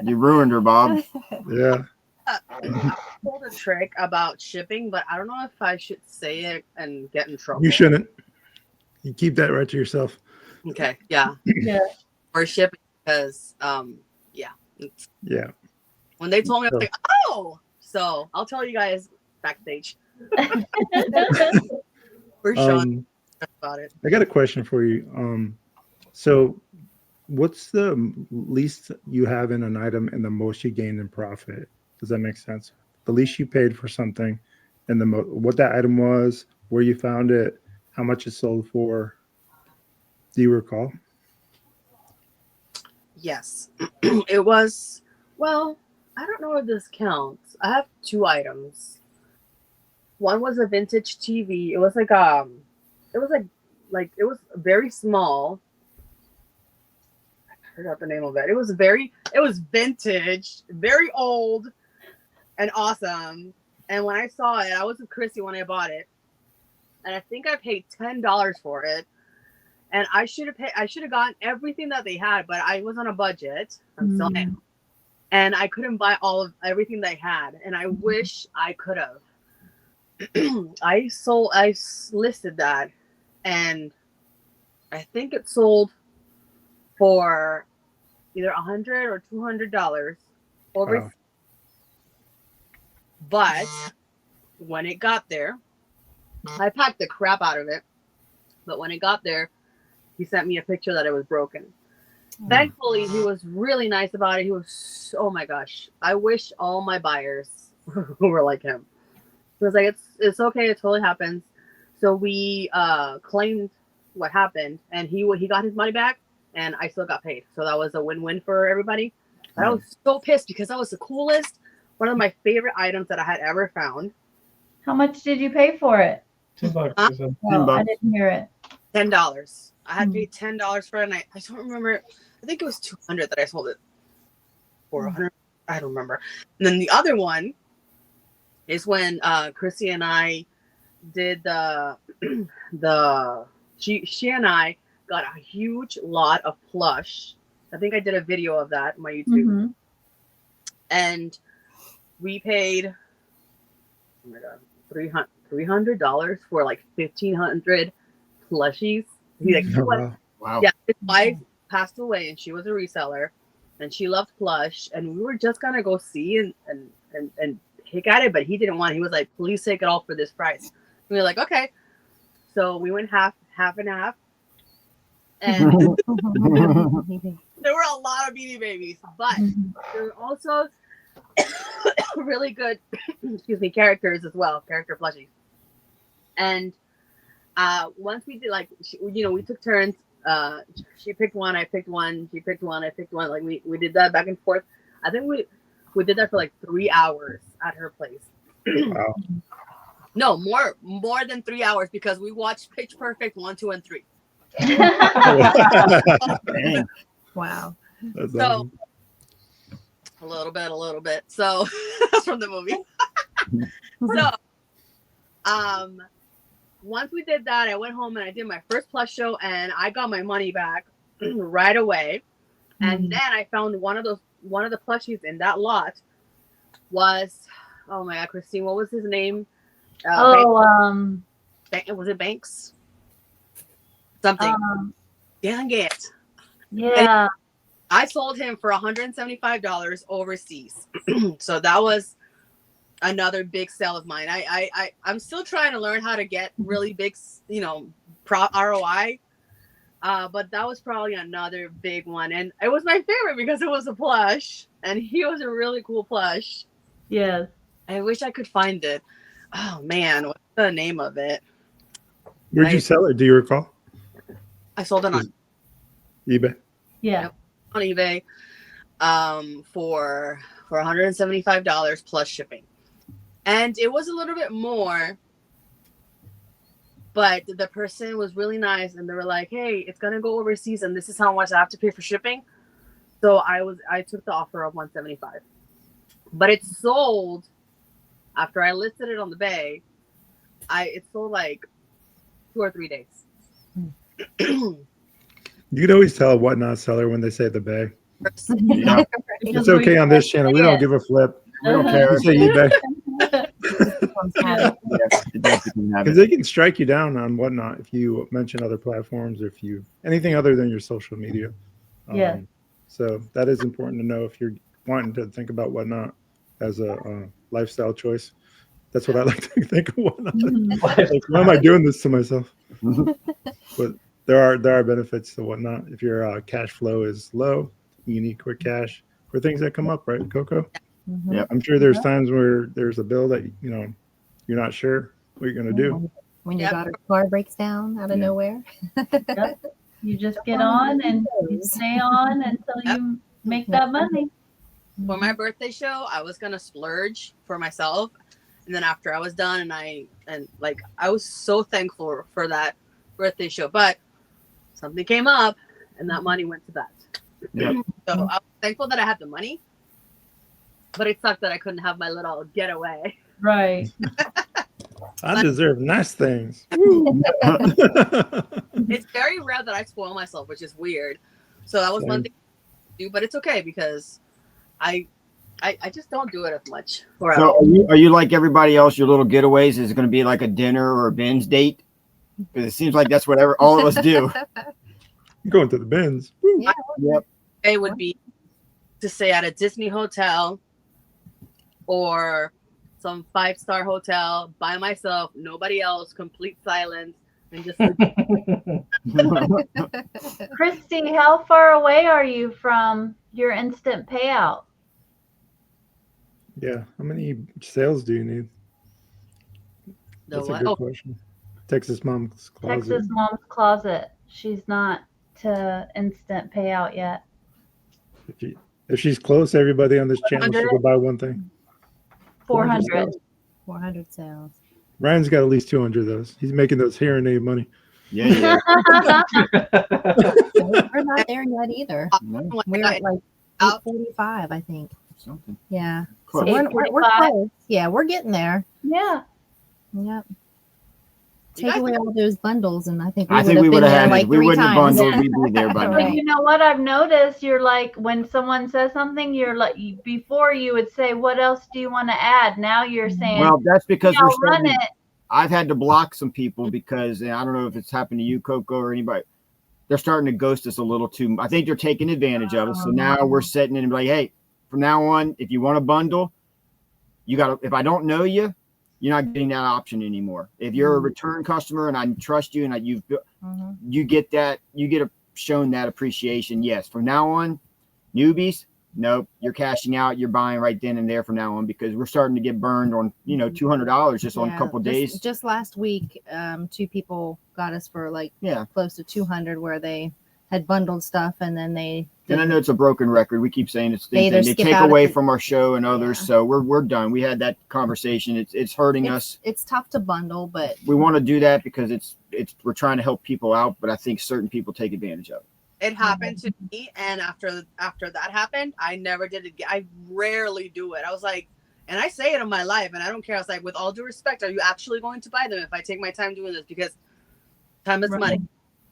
You ruined her, Bob. Yeah. I told a trick about shipping, but I don't know if I should say it and get in trouble. You shouldn't. You keep that right to yourself. Okay, yeah. Yeah. Or shipping because, Yeah. when they told me, I was like, oh! So I'll tell you guys backstage. For sure about it. I got a question for you. So what's the least you have in an item and the most you gained in profit? Does that make sense? The least you paid for something and what that item was, where you found it, how much it sold for. Do you recall? Yes. It was, well, I don't know if this counts. I have 2 items. One was a vintage TV. It was like it was very small. I forgot the name of it. It was vintage, very old and awesome. And when I saw it, I was with Chrissy when I bought it. And I think I paid $10 for it. And I should have gotten everything that they had, but I was on a budget. I'm still am. And I couldn't buy everything they had. And I wish I could have. I listed that, and I think it sold for either $100 or $200 over. Wow. But when it got there, I packed the crap out of it. But when it got there, he sent me a picture that it was broken. Thankfully, he was really nice about it. He was, oh my gosh, I wish all my buyers were like him. He was like, it's okay, it totally happens. So we claimed what happened, and he got his money back, and I still got paid. So that was a win-win for everybody. But I was so pissed because that was the coolest, one of my favorite items that I had ever found. How much did you pay for it? $2. Oh, I didn't hear it. $10. I had paid $10 for it, and I don't remember. I think it was $200 that I sold it for. $100. I don't remember. And then the other one is when Chrissy and I did she and I got a huge lot of plush. I think I did a video of that on my YouTube. And we paid, oh my God, $300 for like 1,500 plushies. Wow. Yeah, his wife passed away and she was a reseller and she loved plush, and we were just gonna go see and pick at it, but he didn't want it. He was like, please take it all for this price. We were like, okay. So we went half and half. And there were a lot of Beanie Babies, but there were also really good characters as well, character plushies. And once we did, like, we took turns. She picked one, I picked one, she picked one, I picked one. Like we did that back and forth. I think we did that for like 3 hours at her place. Wow. No, more than 3 hours, because we watched Pitch Perfect 1, 2, and 3. Dang. Wow. That's So awesome. a little bit. So that's from the movie. So once we did that, I went home and I did my first plush show, and I got my money back right away. And then I found one of the plushies in that lot was, oh my God, Christine, what was his name? Was it Banks? Something. Dang it. Yeah. And I sold him for $175 overseas. So that was another big sale of mine. I'm still trying to learn how to get really big, ROI. But that was probably another big one. And it was my favorite because it was a plush. And he was a really cool plush. Yes. I wish I could find it. Oh, man. What's the name of it? Where'd you sell it? Do you recall? I sold it on eBay. Yeah. On eBay for $175 plus shipping. And it was a little bit more, but the person was really nice, and they were like, hey, it's gonna go overseas and this is how much I have to pay for shipping. So I took the offer of $175. But it sold after I listed it on the bay. It sold like 2 or 3 days. You can always tell a whatnot seller when they say the bay. Yeah. It's okay on this channel. We don't give a flip. We don't care. You say eBay. Because Because they can strike you down on whatnot if you mention other platforms or if you anything other than your social media. Yeah. So that is important to know if you're wanting to think about whatnot as a lifestyle choice. That's what I like to think of whatnot. Like, why am I doing this to myself? But there are benefits to whatnot. If your cash flow is low, you need quick cash for things that come up, right, Coco? Yep. I'm sure there's times where there's a bill that you're not sure what you're gonna do. When your daughter's car breaks down out of nowhere. You just get on and you stay on until you make that money. For my birthday show, I was gonna splurge for myself, and then after I was done, I was so thankful for that birthday show, but something came up, and that money went to that. Yep. So I was thankful that I had the money, but it sucked that I couldn't have my little getaway. Right. I deserve nice things. It's very rare that I spoil myself, which is weird. So that was one thing to do, but it's okay because I just don't do it as much. So are you like everybody else? Your little getaways is it going to be like a dinner or a binge date? Because it seems like that's what all of us do. Going to the bins. Yeah. Yep. It would be to stay at a Disney hotel or some 5-star hotel by myself, nobody else, complete silence, and just. Christy, how far away are you from your instant payout? Yeah. How many sales do you need? That's a good question. Texas Mom's Closet. Texas Mom's Closet. She's not to instant payout yet. If she's close, everybody on this channel should go buy one thing. 400. 400 sales. Ryan's got at least 200 of those. He's making those hearing aid money. Yeah. We're not there yet either. No, We're at like 845, I think. something. Yeah. Close. So we're close. Yeah, we're getting there. Yeah. Yep. Take away all those bundles, and I think I think we would have had it. like We 3 wouldn't have times. bundled. We'd be there by now. But you know what I've noticed? You're like, when someone says something, you're like, before you would say, what else do you want to add? Now you're saying, Well, that's because I'll we're run starting. it. I've had to block some people because, and I don't know if it's happened to you, Coco, or anybody. They're starting to ghost us a little too. I think they're taking advantage of us. So now we're setting in and be like, hey, from now on, if you want a bundle, you got to, if I don't know you, you're not getting that option anymore. If you're a return customer and I trust you and you get that, you get shown that appreciation. Yes. From now on, newbies, nope, you're cashing out. You're buying right then and there from now on, because we're starting to get burned on, $200 just on a couple of days. Just last week, 2 people got us for like close to 200, where they had bundled stuff and then they. And I know it's a broken record. We keep saying it's things they take away from our show and others. So we're done. We had that conversation. It's hurting us. It's tough to bundle, but we want to do that because we're trying to help people out. But I think certain people take advantage of it. It happened to me, and after that happened, I never did it again. I rarely do it. I was like, And I say it in my life, and I don't care. I was like, with all due respect, are you actually going to buy them if I take my time doing this? Because time is money.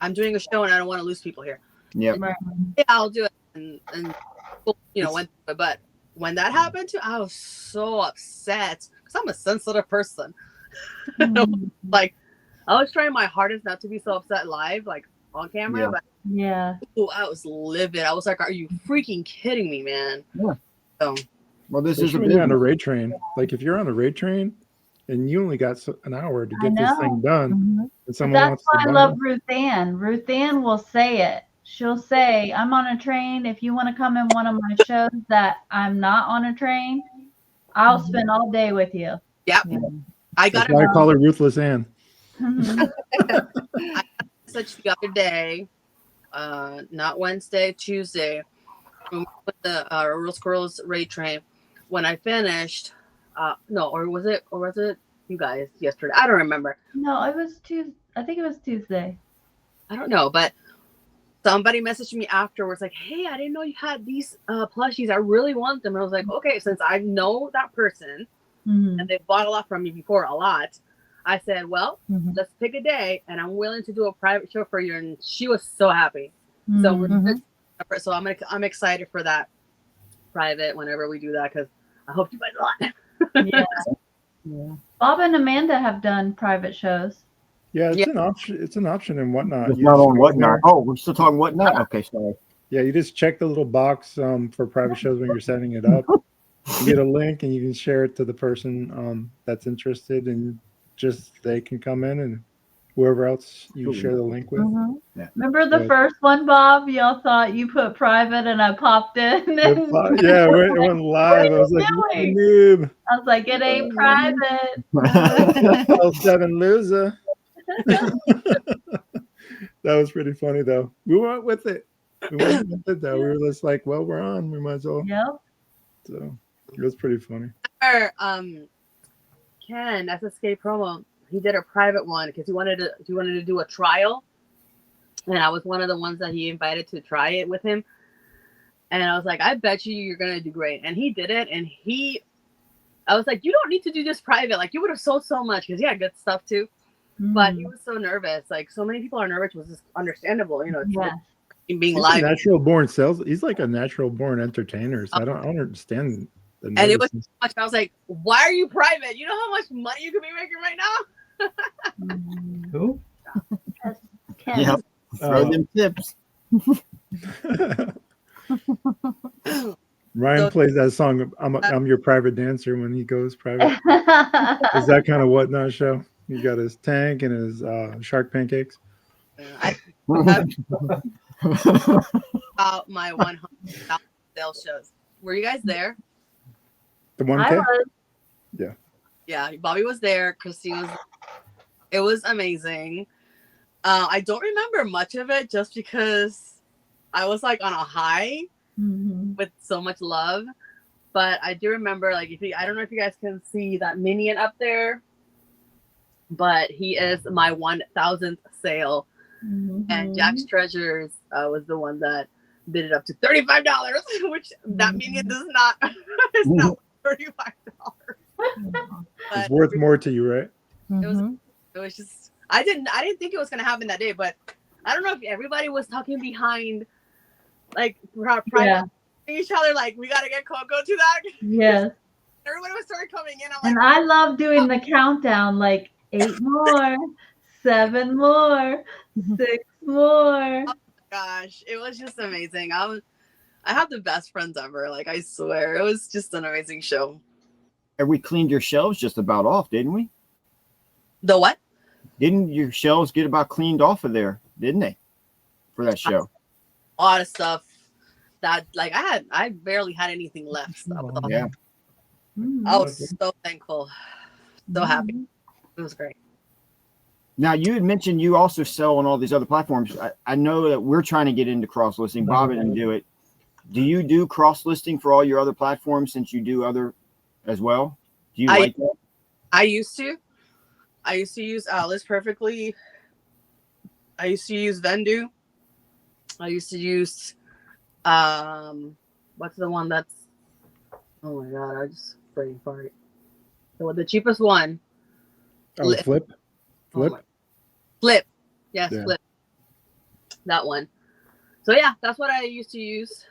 I'm doing a show, and I don't want to lose people here. Yeah. Right. Yeah, I'll do it. And but when that happened to, I was so upset because I'm a sensitive person. Like, I was trying my hardest not to be so upset live, like on camera, but I was livid. I was like, "Are you freaking kidding me, man?" Yeah. So, well, this is is on a raid train. Like if you're on a raid train and you only got an hour to get this thing done, and someone that's wants why to I buy love it. Ruth Ann. Ruth Ann will say it. She'll say, "I'm on a train. If you want to come in one of my shows that I'm not on a train, I'll spend all day with you." yeah. I got That's why I call her Ruthless Ann. I got a message the other day, not Wednesday, Tuesday, when we went the Real Squirrels raid train. When I finished, or was it you guys yesterday? I don't remember. No, it was Tuesday. I think it was Tuesday. I don't know, but somebody messaged me afterwards like, "Hey, I didn't know you had these plushies. I really want them." And I was like, "Okay, since I know that person and they bought a lot from me before, a lot." I said, "Well, let's pick a day, and I'm willing to do a private show for you." And she was so happy. So so I'm excited for that private whenever we do that because I hope you buy a lot. Yeah. Bob and Amanda have done private shows. Yeah, it's an option. It's an option and whatnot. It's not on whatnot. Oh, we're still talking whatnot. Okay, sorry. Yeah, you just check the little box for private shows when you're setting it up. You get a link and you can share it to the person that's interested, and just they can come in and whoever else you share the link with. Yeah. Remember the first one, Bob? Y'all thought you put private and I popped in. And Yeah, it went live. I was like, noob. I was like, it ain't private. L7 loser. That was pretty funny though. We went with it. We were just like, well, we're on. We might as well. Yep. So it was pretty funny. Ken, SSK promo, he did a private one because he wanted to do a trial, and I was one of the ones that he invited to try it with him. And I was like, I bet you're gonna do great. And he did it, and I was like, you don't need to do this private. Like, you would have sold so much because he had good stuff too. But he was so nervous. Like, so many people are nervous, which is understandable. You know, being he's live. Natural born sales. He's like a natural born entertainer. So I don't understand the and it was so much. I was like, why are you private? You know how much money you could be making right now? Who? Yeah. Throw them tips. Ryan plays that song. I'm your private dancer when he goes private. Is that kind of whatnot show? He got his tank and his shark pancakes. About my 100,000 sales shows. Were you guys there? The 1K? Yeah. Yeah, Bobby was there. Christine was. It was amazing. I don't remember much of it just because I was like on a high with so much love. But I do remember, like, I don't know if you guys can see that minion up there, but he is my 1,000th sale. And Jack's Treasures was the one that bid it up to $35, which that minion does not. It's not $35. It's worth more to you, right? It was just I didn't think it was gonna happen that day, but I don't know if everybody was talking behind, like, private each other, like, we gotta get Koko to that. Yes. Everybody was started coming in. I'm and like, I love doing the countdown, like 8 more, 7 more, 6 more. oh my gosh, it was just amazing. I had the best friends ever. Like, I swear, it was just an amazing show. And we cleaned your shelves just about off, didn't we? The what? Didn't your shelves get about cleaned off of there, didn't they? For that show. A lot of stuff that, like, I barely had anything left. So yeah. I was so thankful. So happy. It was great. Now, you had mentioned you also sell on all these other platforms. I know that we're trying to get into cross-listing. Bob didn't do it. Do you do cross-listing for all your other platforms since you do other as well? Do you like that? I used to use List Perfectly. I used to use Vendu. I used to use what's the one that's, oh my god, I just brain fart. So the cheapest one. Oh, flip. Oh Flip. Yes, Yeah. Flip. That one. So yeah, that's what I used to use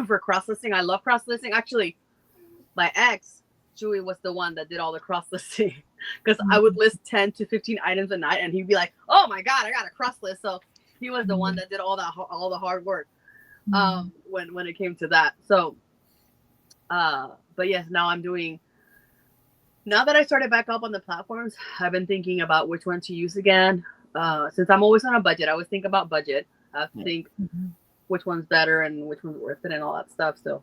for cross listing. I love cross listing. Actually, my ex, Chewy, was the one that did all the cross listing because I would list 10 to 15 items a night, and he'd be like, "Oh my god, I got a cross list." So he was the one that did all the hard work when it came to that. So, but yes, now I'm doing. Now that I started back up on the platforms, I've been thinking about which one to use again. Since I'm always on a budget, I always think about budget. I think which one's better and which one's worth it and all that stuff. So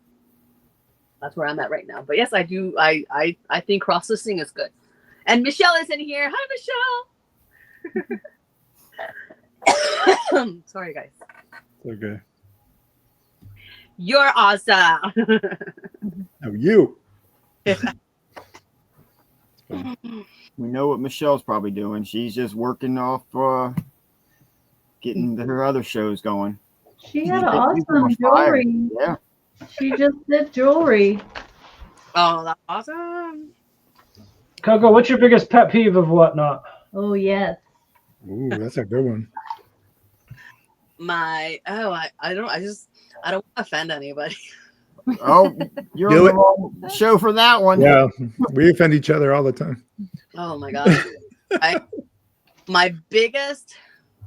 that's where I'm at right now. But yes, I do. I think cross listing is good. And Michelle is in here. Hi, Michelle. Sorry, guys. Okay. You're awesome. Oh, you. We know what Michelle's probably doing. She's just working off getting her other shows going. She had awesome jewelry. Yeah. She just did jewelry. Oh, that's awesome. Koko, what's your biggest pet peeve of Whatnot? Oh yes. Ooh, that's a good one. I don't want to offend anybody. Oh, you're on the wrong show for that one. Yeah, we offend each other all the time. Oh my god. My biggest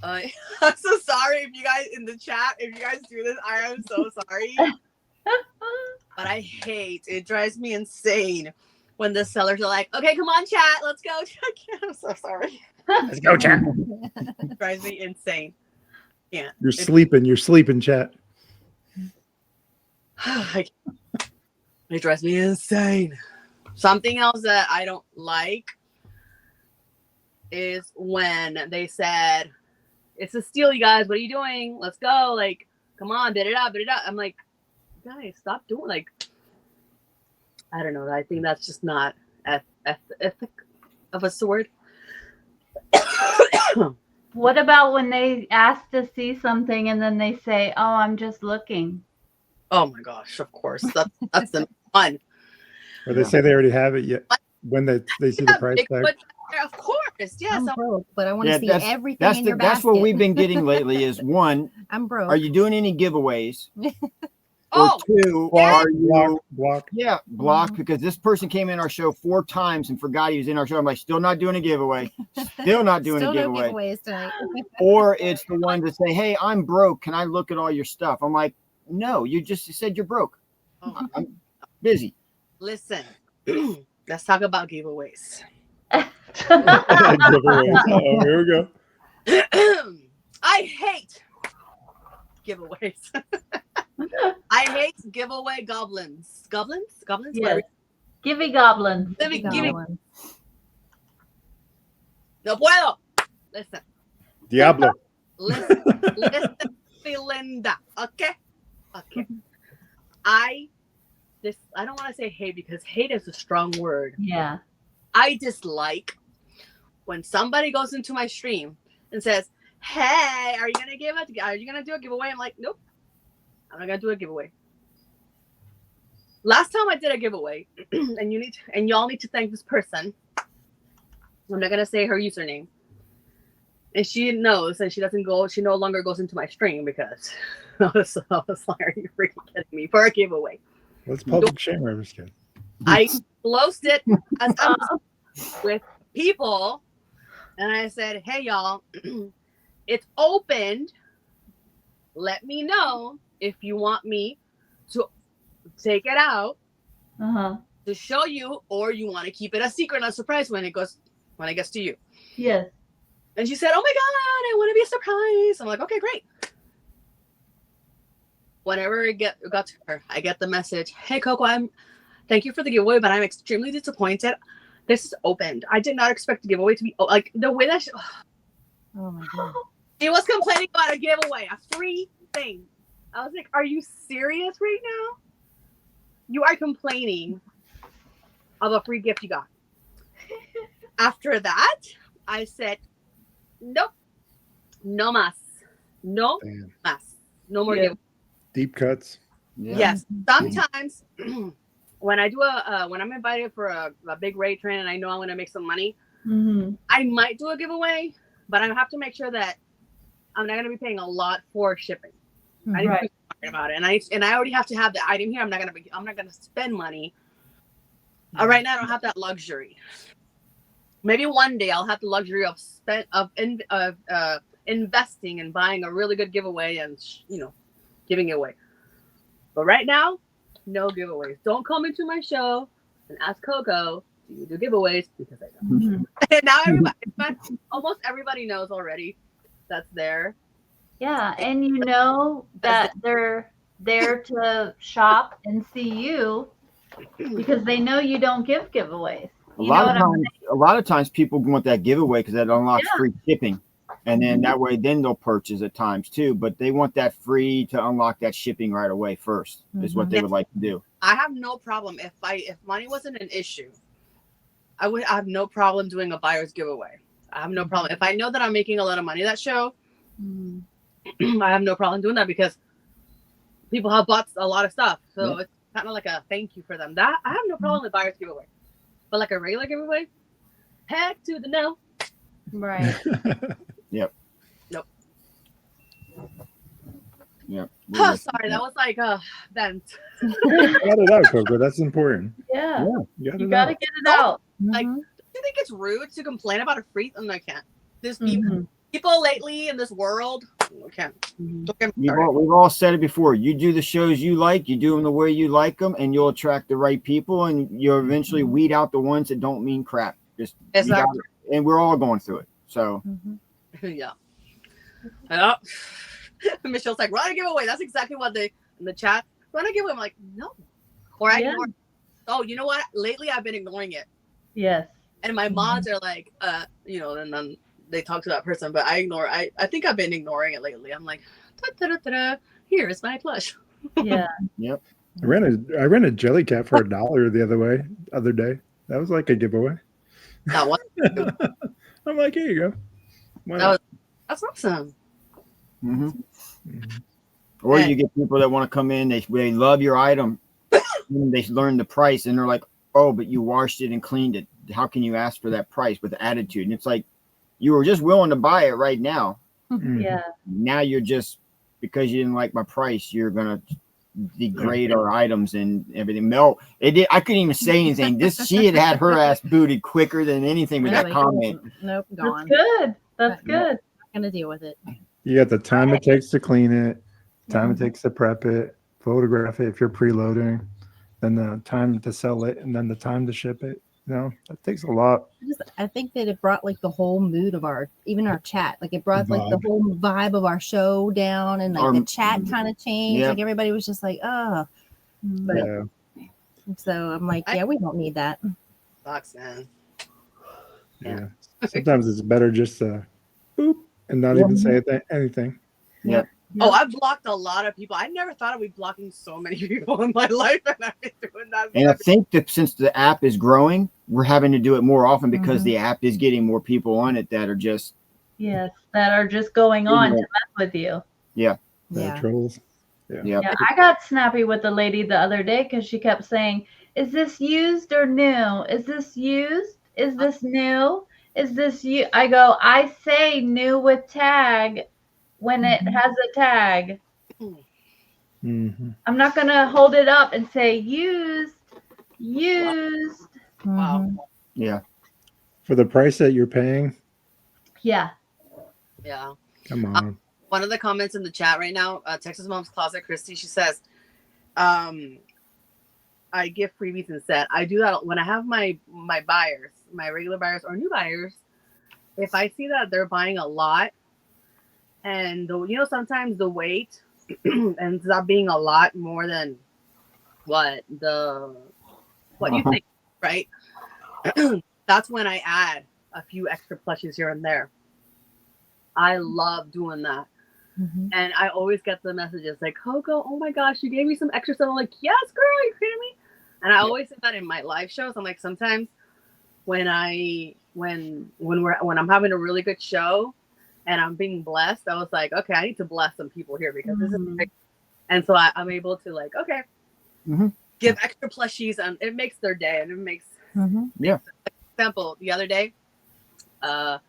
I'm so sorry if you guys in the chat, if you guys do this, I am so sorry. But I hate, it drives me insane when the sellers are like, okay, come on, chat, let's go. I'm so sorry. Let's go, chat. It drives me insane. Yeah. You're sleeping, chat. It drives me insane. Something else that I don't like is when they said, it's a steal, you guys. What are you doing? Let's go. Like, come on, bid it up, bid it up. I'm like, guys, stop doing, like, I don't know. I think that's just not ethic of a sword. What about when they ask to see something and then they say, "Oh, I'm just looking"? Oh my gosh, of course. That's the one. Or they say they already have it yet when they see the price tag. Of course, yes. I'm broke, but I want to see everything in your basket. That's what we've been getting lately is one, I'm broke. Are you doing any giveaways? Oh, or two, block, are you block? Yeah, block, because this person came in our show 4 times and forgot he was in our show. I'm like, still not doing a giveaway. Still not doing a giveaway. No giveaways tonight. Or it's the one to say, hey, I'm broke. Can I look at all your stuff? I'm like, no, you just said you're broke. I'm busy. Listen, let's talk about giveaways. Giveaways. Oh, here we go. I hate giveaways. I hate giveaway goblins. Goblins? Yes. Givey goblins. Givey. No puedo. Listen. Diablo. Listen, Linda. Okay. I don't want to say hate because hate is a strong word. Yeah. I dislike when somebody goes into my stream and says, "Hey, are you gonna do a giveaway?" I'm like, nope, I'm not gonna do a giveaway. Last time I did a giveaway, and y'all need to thank this person. I'm not gonna say her username, and she knows, and she no longer goes into my stream because I was like, "Are you freaking kidding me?" For a giveaway. Let's public shame her, kid. I closed it with people, and I said, "Hey, y'all, it's opened. Let me know if you want me to take it out to show you, or you want to keep it a secret, a surprise when it gets to you." Yes. And she said, "Oh my god, I want to be a surprise." I'm like, "Okay, great." Whenever it got to her, I get the message, "Hey, Koko, thank you for the giveaway, but I'm extremely disappointed. This is opened. I did not expect the giveaway to be like the way that." Oh my god. She was complaining about a giveaway, a free thing. I was like, "Are you serious right now? You are complaining of a free gift you got." After that, I said, "Nope, no mas, no mas, no more giveaway." Deep cuts. Yeah. Yes, sometimes when I do when I'm invited for a big raid train and I know I'm gonna make some money, Mm-hmm. I might do a giveaway, but I have to make sure that I'm not gonna be paying a lot for shipping. I need to be smart about it, and I already have to have the item here. I'm not gonna spend money. Right now, I don't have that luxury. Maybe one day I'll have the luxury of investing and buying a really good giveaway and giving it away. But right now, no giveaways. Don't come into my show and ask Koko, do you do giveaways? Because I don't. Mm-hmm. And now almost everybody knows already that's there. Yeah, and you know that they're there to shop and see you because they know you don't give giveaways. A lot of times people want that giveaway because that unlocks free shipping. And then that way, then they'll purchase at times too. But they want that free to unlock that shipping right away first is what they would like to do. I have no problem if money wasn't an issue. I have no problem doing a buyer's giveaway. I have no problem. If I know that I'm making a lot of money that show, I have no problem doing that because people have bought a lot of stuff. So it's kind of like a thank you for them. That I have no problem with buyer's giveaway. But like a regular giveaway, heck to the no. Right. Yep. Nope. Yep. Oh, sorry, that was like vent. Got it out, Koko. That's important. Yeah. You You gotta get it out. Like, do you think it's rude to complain about a free? No, I can't. There's people lately in this world. I can't. We've all said it before. You do the shows you like, you do them the way you like them, and you'll attract the right people, and you'll eventually weed out the ones that don't mean crap. Just exactly. And we're all going through it. So yeah. Michelle's like, run a giveaway. That's exactly what they in the chat. Run a giveaway. I'm like, no. Or I ignore. Oh, you know what? Lately I've been ignoring it. Yes. And my mods are like, and then they talk to that person, but I ignore. I think I've been ignoring it lately. I'm like, here is my plush. Yeah. Yep. I ran a jelly cat for $1 the other day. That was like a giveaway. That one. I'm like, here you go. That's awesome. Or you get people that want to come in, they love your item, and they learn the price, and they're like, oh, but you washed it and cleaned it. How can you ask for that price with attitude? And it's like, you were just willing to buy it right now. Yeah. Now you're just, because you didn't like my price, you're gonna degrade our items and everything. Mel, I couldn't even say anything. She had her ass booted quicker than anything with that comment. Nope, gone. That's good. That's good. Not gonna deal with it. You got the time it takes to clean it, time it takes to prep it, photograph it if you're preloading, then the time to sell it, and then the time to ship it. That takes a lot. I think that it brought like the whole mood of our chat. Like it brought like the whole vibe of our show down, and like the chat kind of changed. Like everybody was just like, oh. But, so I'm like, we don't need that. Sucks, man. Yeah. Sometimes it's better just to boop and not even say anything. Yep. Oh, I've blocked a lot of people. I never thought I'd be blocking so many people in my life, and I've been doing that. And I think that since the app is growing, we're having to do it more often because the app is getting more people on it that are just that are just going on to mess with you. Yeah. Trolls. Yeah. I got snappy with the lady the other day because she kept saying, "Is this used or new? Is this used? Is this new? Is this you?" I go, I say new with tag when it has a tag. I'm not going to hold it up and say used. Wow. Yeah. For the price that you're paying. Yeah. Come on. One of the comments in the chat right now, Texas Mom's Closet, Christy, she says, I give freebies instead. I do that when I have my buyers, my regular buyers or new buyers. If I see that they're buying a lot, and sometimes the weight ends up being a lot more than what you think, right? That's when I add a few extra plushies here and there. I love doing that. And I always get the messages like, Koko, oh my gosh, you gave me some extra stuff. I'm like, yes, girl, are you kidding me? And I always say that in my live shows. I'm like, sometimes when I'm having a really good show and I'm being blessed, I was like, okay, I need to bless some people here because this is big. And so I'm able to like, okay, give extra plushies, and it makes their day, and it makes. Yeah. Example, the other day, a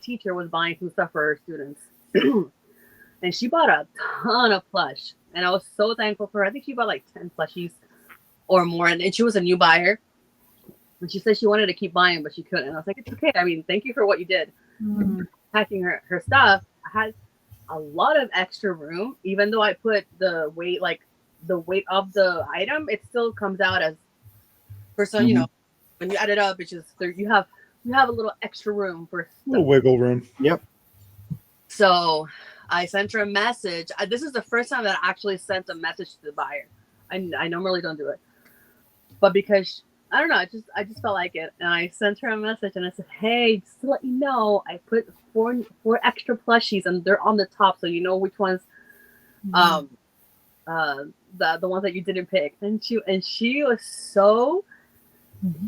teacher was buying some stuff for her students, and she bought a ton of plush, and I was so thankful for her. I think she bought like 10 plushies or more, and she was a new buyer, and she said she wanted to keep buying, but she couldn't. And I was like, it's okay. I mean, thank you for what you did. Packing her stuff has a lot of extra room, even though I put the weight of the item, it still comes out as for some, you know, when you add it up, it's just there, you have a little extra room for stuff. A little wiggle room. Yep. So I sent her a message. This is the first time that I actually sent a message to the buyer. I normally don't do it, but because I don't know, I just felt like it, and I sent her a message and I said, hey, just to let you know, I put four extra plushies, and they're on the top, so you know which ones, the ones that you didn't pick. And she was so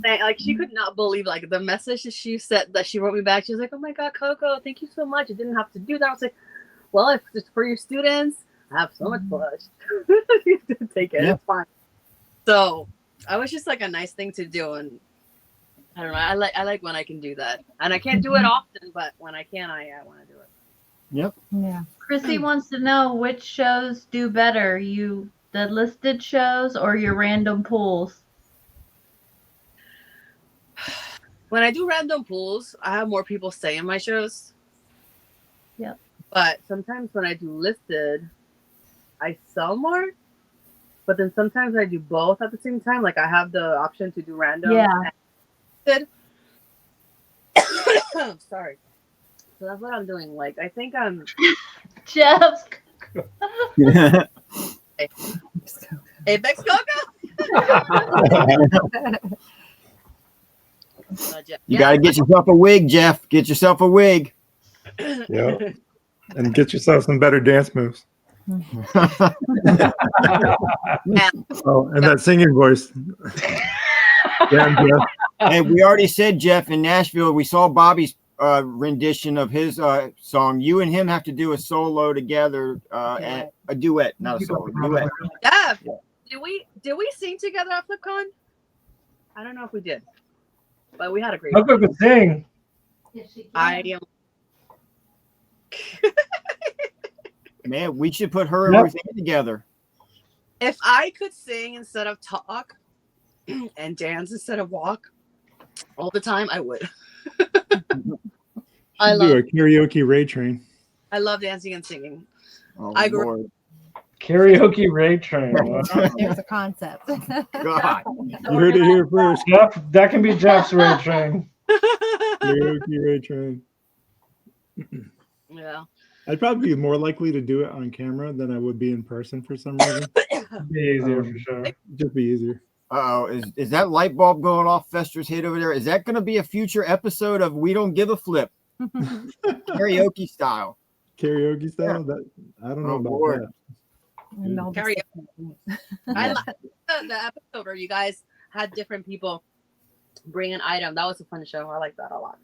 like, she could not believe like the message that she said, that she wrote me back. She was like, oh my God, Coco, thank you so much. I didn't have to do that. I was like, well, if it's for your students, I have so much plush. You can take it. Yeah. It's fine. So I was just like a nice thing to do, and I don't know. I like when I can do that, and I can't do it often, but when I can, I want to do it. Yep. Yeah. Chrissy wants to know which shows do better, the listed shows or your random pulls. When I do random pulls, I have more people stay in my shows. Yep. But sometimes when I do listed, I sell more. But then sometimes I do both at the same time. Like I have the option to do random. Yeah. And sorry. So that's what I'm doing. Like I think I'm Jeff. Apex Koko. You got to get yourself a wig, Jeff. Get yourself a wig. Yeah. And get yourself some better dance moves. Oh, and that singing voice. Damn, Jeff. Hey, we already said, Jeff, in Nashville, we saw Bobby's rendition of his song. You and him have to do a solo together, and a duet, not a solo, duet. Yeah. Did we sing together at FlipCon? I don't know if we did, but we had a great. Koko could sing. Yes, she can. I am. Man, we should put her and Ruth Ann together. If I could sing instead of talk and dance instead of walk all the time, I would. I do a karaoke raid train. I love dancing and singing. Oh, I grew karaoke raid train. There's a concept. God. You heard it here first. Jeff, that can be Jeff's raid train. Karaoke raid train. Yeah. I'd probably be more likely to do it on camera than I would be in person for some reason. Be easier for sure. Just be easier. Uh-oh, is that light bulb going off Fester's head over there? Is that going to be a future episode of We Don't Give a Flip? Karaoke style. Karaoke style? That I don't know about Lord. that. Karaoke. I like the episode where you guys had different people bring an item. That was a fun show. I like that a lot.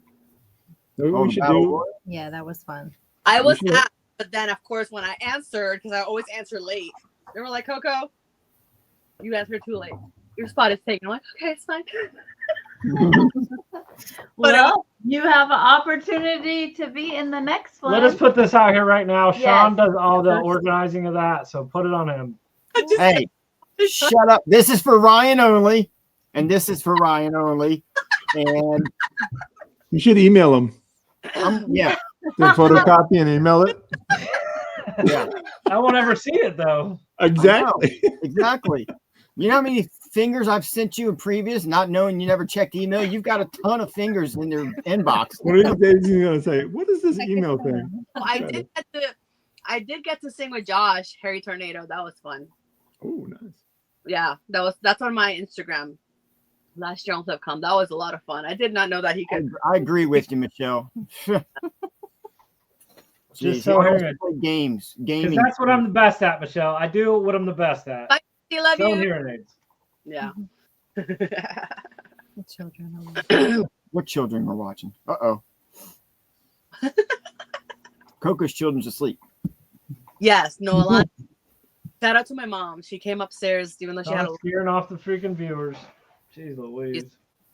We should do. Yeah, that was fun. I was asked, but then of course when I answered, because I always answer late, they were like, Coco, you answered too late. Your spot is taken. I'm like, okay, it's fine. Well, you have an opportunity to be in the next one. Let us put this out here right now. Yes. Sean does all the organizing of that, so put it on him. Hey, shut up. This is for Ryan only, and this is for Ryan only. And You should email them. yeah. Then photocopy and email it. Yeah. I won't ever see it though. Exactly. Exactly. You know how many fingers I've sent you in previous, not knowing you never checked email? You've got a ton of fingers in their inbox. One of these days you're gonna say, "What is this email thing?" I did get to sing with Josh, Harry Tornado. That was fun. Oh, nice. Yeah, that's on my Instagram. Last year on FlipCon. That was a lot of fun. I did not know that he could. I agree with you, Michelle. Just so play games, gaming. That's what I'm the best at, Michelle. I do what I'm the best at. I love Selling you. hearing aids. Yeah. The children. What children are watching? Uh-oh. Coco's children's asleep. Yes, no, a lot. Shout out to my mom. She came upstairs, even though she had Not scaring off the freaking viewers. Jeez Louise.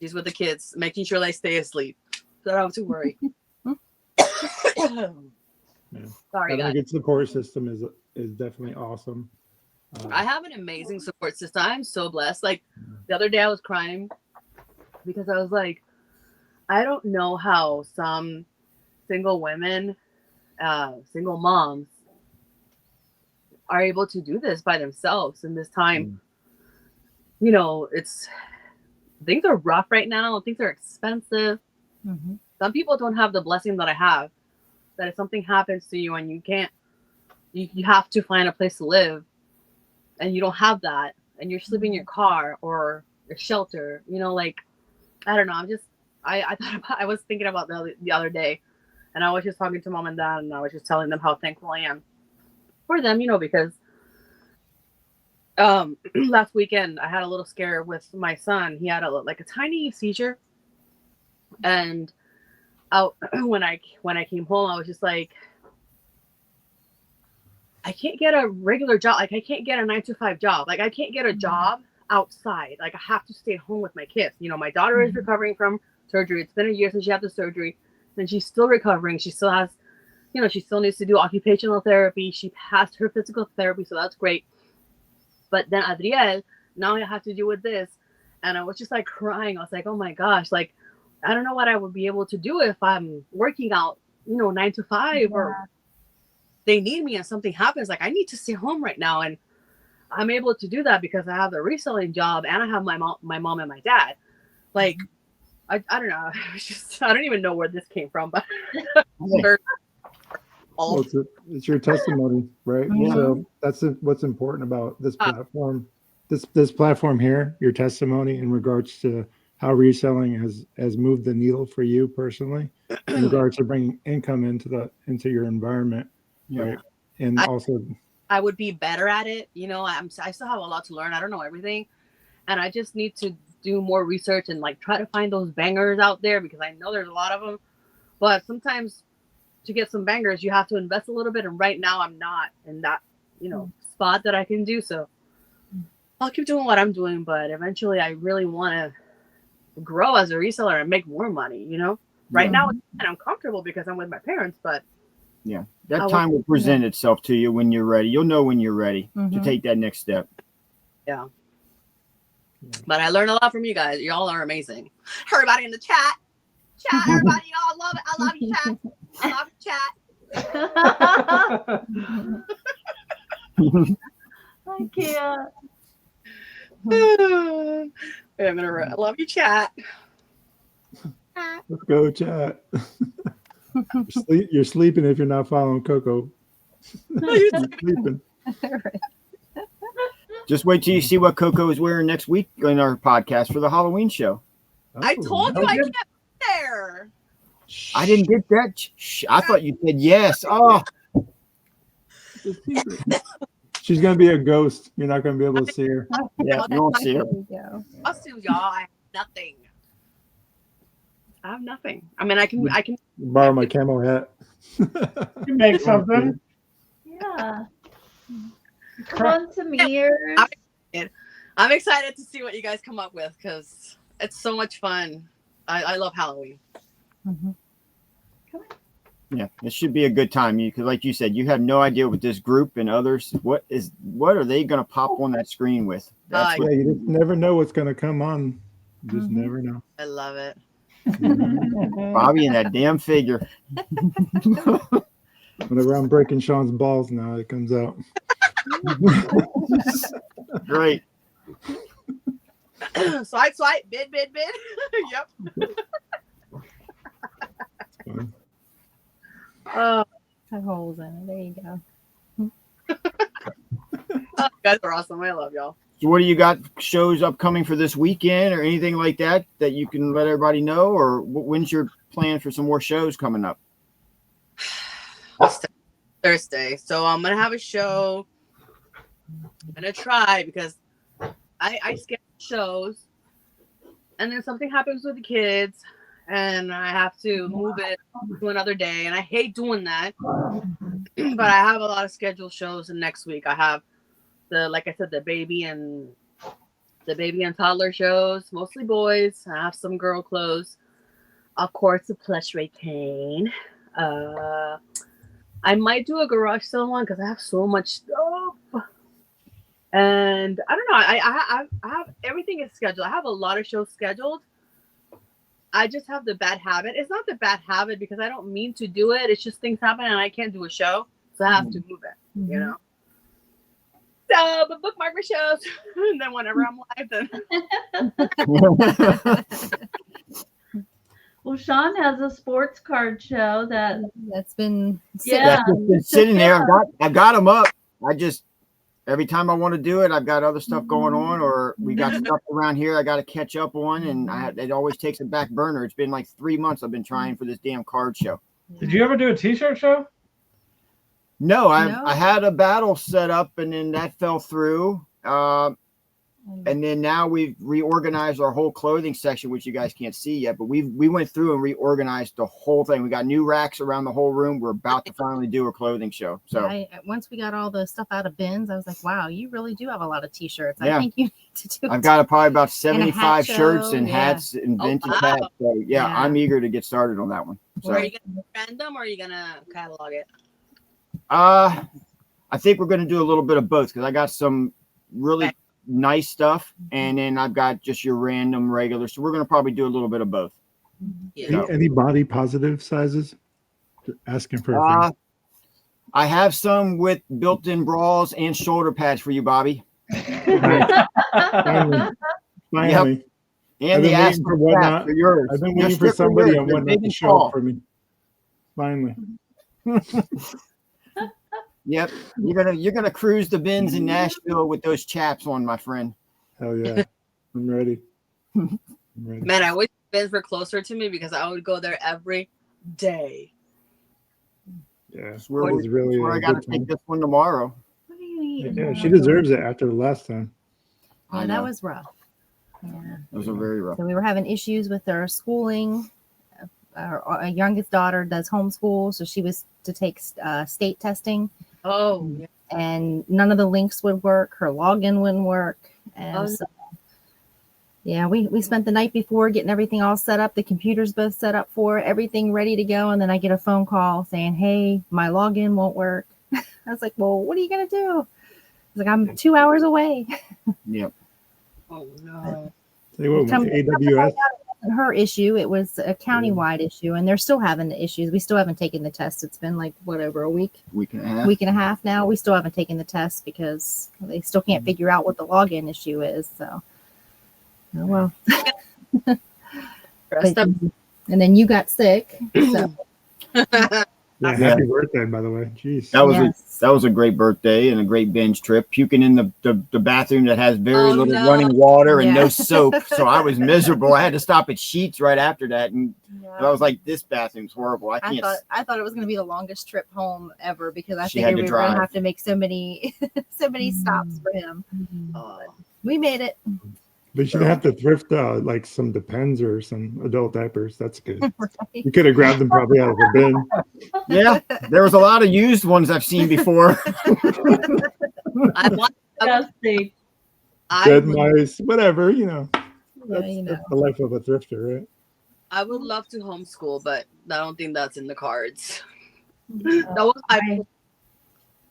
she's with the kids, making sure they stay asleep. So I don't have to worry. Sorry, Having guys. a good support system is definitely awesome. I have an amazing support system. I'm so blessed. Like the other day I was crying because I was like, I don't know how some single women, single moms are able to do this by themselves in this time. You know, things are rough right now. Things are expensive. Mm-hmm. Some people don't have the blessing that I have, that if something happens to you and you have to find a place to live, and you don't have that, and you're sleeping in your car or your shelter, you know, like, I don't know. I was thinking about the other day, and I was just talking to mom and dad, and I was just telling them how thankful I am for them, you know, because last weekend I had a little scare with my son. He had a tiny seizure, and when I came home, I was just like, I can't get a regular job. Like, I can't get a 9-to-5 job. Like, I can't get a job outside. Like, I have to stay home with my kids. You know, my daughter is recovering from surgery. It's been a year since she had the surgery, and she's still recovering. She still has, you know, she still needs to do occupational therapy. She passed her physical therapy, so that's great. But then Adriel, now I have to deal with this. And I was just like crying. I was like, oh my gosh, like, I don't know what I would be able to do if I'm working out, you know, 9-to-5 or they need me and something happens. Like, I need to stay home right now. And I'm able to do that because I have the reselling job and I have my mom and my dad. Like, I don't know. I don't even know where this came from, but Well, it's your testimony, right? Mhm. So that's what's important about this platform. This platform here, your testimony in regards to how reselling has moved the needle for you personally, in regards to bringing income into your environment, right? And also, I would be better at it. You know, I still have a lot to learn. I don't know everything, and I just need to do more research and like try to find those bangers out there, because I know there's a lot of them. But sometimes to get some bangers, you have to invest a little bit. And right now, I'm not in that, you know, spot that I can do. So I'll keep doing what I'm doing. But eventually, I really want to grow as a reseller and make more money. You know, right now, and I'm comfortable because I'm with my parents. But yeah, that time will present itself to you when you're ready. You'll know when you're ready to take that next step. Yeah. But I learned a lot from you guys. Y'all are amazing. Everybody in the chat. Everybody, y'all love it. I love you, chat. I love you, chat. I can't. I love you, chat. let's go, chat. You're sleeping if you're not following Koko. You're sleeping. Just wait till you see what Koko is wearing next week in our podcast for the Halloween show. I told you I can't be there. I didn't get that. I thought you said yes. Oh, she's gonna be a ghost. You're not gonna be able to see her. yeah, you won't see her. Costumes, y'all. I have nothing. I have nothing. I mean, I can Borrow my camo hat. You make something. Yeah. Come on, some ears. I'm excited to see what you guys come up with, because it's so much fun. I love Halloween. Yeah, it should be a good time. Because, like you said, you have no idea with this group and others. What are they going to pop on that screen with? That's Yeah, you just never know what's gonna come on. You just never know. I love it. Bobby and that damn figure. Whenever I'm breaking Sean's balls now, it comes out. Great. Swipe, bid. Yep. Have holes in it. There you go. You guys are awesome. I love y'all. So what do you got shows upcoming for this weekend or anything like that you can let everybody know? Or when's your plan for some more shows coming up? Thursday. So I'm going to have a show. I'm going to try, because I schedule shows and then something happens with the kids and I have to move it to another day. And I hate doing that. But I have a lot of scheduled shows. And next week I have like I said, the baby and toddler shows, mostly boys. I have some girl clothes. Of course, the plush retain. I might do a garage sale one because I have so much stuff. And I don't know. I have everything is scheduled. I have a lot of shows scheduled. I just have the bad habit. It's not the bad habit because I don't mean to do it. It's just things happen and I can't do a show, so I have to move it. You know. So, but bookmark my shows, and then whenever I'm live, then. Well, Sean has a sports card show that's been yeah. That's just been sitting there. I've got them up. I just every time I want to do it, I've got other stuff going on, or we got stuff around here I got to catch up on, and it always takes a back burner. It's been like 3 months I've been trying for this damn card show. Did you ever do a T-shirt show? No, I had a battle set up, and then that fell through. And then now we've reorganized our whole clothing section, which you guys can't see yet, but we went through and reorganized the whole thing. We got new racks around the whole room. We're about to finally do a clothing show. So once we got all the stuff out of bins, I was like, wow, you really do have a lot of T-shirts. I think you need to do I've got probably about 75 shirts show, and hats and vintage hats. So I'm eager to get started on that one. So Are you gonna brand them or are you gonna catalog it? I think we're gonna do a little bit of both because I got some really nice stuff, and then I've got just your random regular. So we're going to probably do a little bit of both. Yeah. Any body positive sizes? Asking for a friend. I have some with built-in bras and shoulder pads for you, Bobby. Finally. Yep. And the ass for whatnot for yours. I've been waiting for somebody on whatnot to show up for me. Finally. Yep, you're gonna cruise the bins in Nashville with those chaps on, my friend. Hell yeah, I'm ready. Man, I wish bins were closer to me because I would go there every day. Yeah, where I got to take this one tomorrow. Yeah, she deserves it after the last time. Yeah, that was rough. Yeah, those are very rough. So we were having issues with our schooling. Our youngest daughter does homeschool, so she was to take state testing. Oh, yeah. And none of the links would work. Her login wouldn't work. And so, yeah, we spent the night before getting everything all set up. The computers both set up for everything ready to go. And then I get a phone call saying, hey, my login won't work. I was like, well, what are you going to do? I was like, I'm 2 hours away. Yep. Oh, no. Say what, AWS? Her issue, it was a countywide issue, and they're still having the issues. We still haven't taken the test. It's been like whatever, a week and a half now. We still haven't taken the test because they still can't figure out what the login issue is. So, oh well. And then you got sick. So. Yeah, happy birthday, by the way. Jeez. That was a great birthday and a great binge trip. Puking in the bathroom that has very little running water and no soap. So I was miserable. I had to stop at Sheets right after that. And I was like, this bathroom's horrible. I thought it was going to be the longest trip home ever because I figured we were going to have to make so many stops for him. We made it. But you'd have to thrift like some Depends or some adult diapers. That's good. Right. You could have grabbed them probably out of the bin. Yeah, there was a lot of used ones I've seen before. Dead mice, whatever, you know. That's the life of a thrifter, right? I would love to homeschool, but I don't think that's in the cards. That was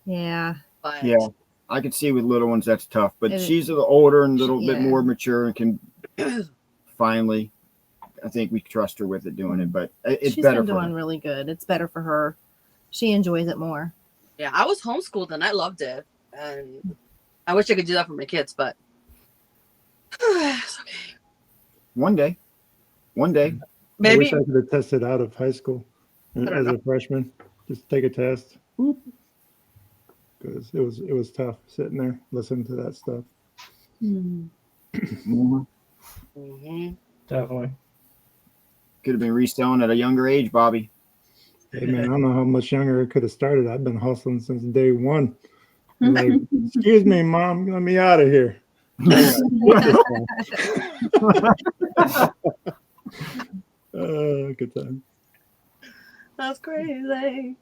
yeah. Yeah. I could see with little ones that's tough, but she's a little older and a little bit more mature and can finally. I think we trust her with it doing it, but it's better. She's been doing really good. It's better for her. She enjoys it more. Yeah, I was homeschooled and I loved it, and I wish I could do that for my kids, but it's okay. One day, maybe. I wish I could have tested out of high school as a freshman. Just take a test. Whoop. Because it was tough sitting there listening to that stuff. Definitely. Could have been reselling at a younger age, Bobby. Hey man, I don't know how much younger I could have started. I've been hustling since day one. I'm like, excuse me, Mom, let me out of here. Good time. That's crazy.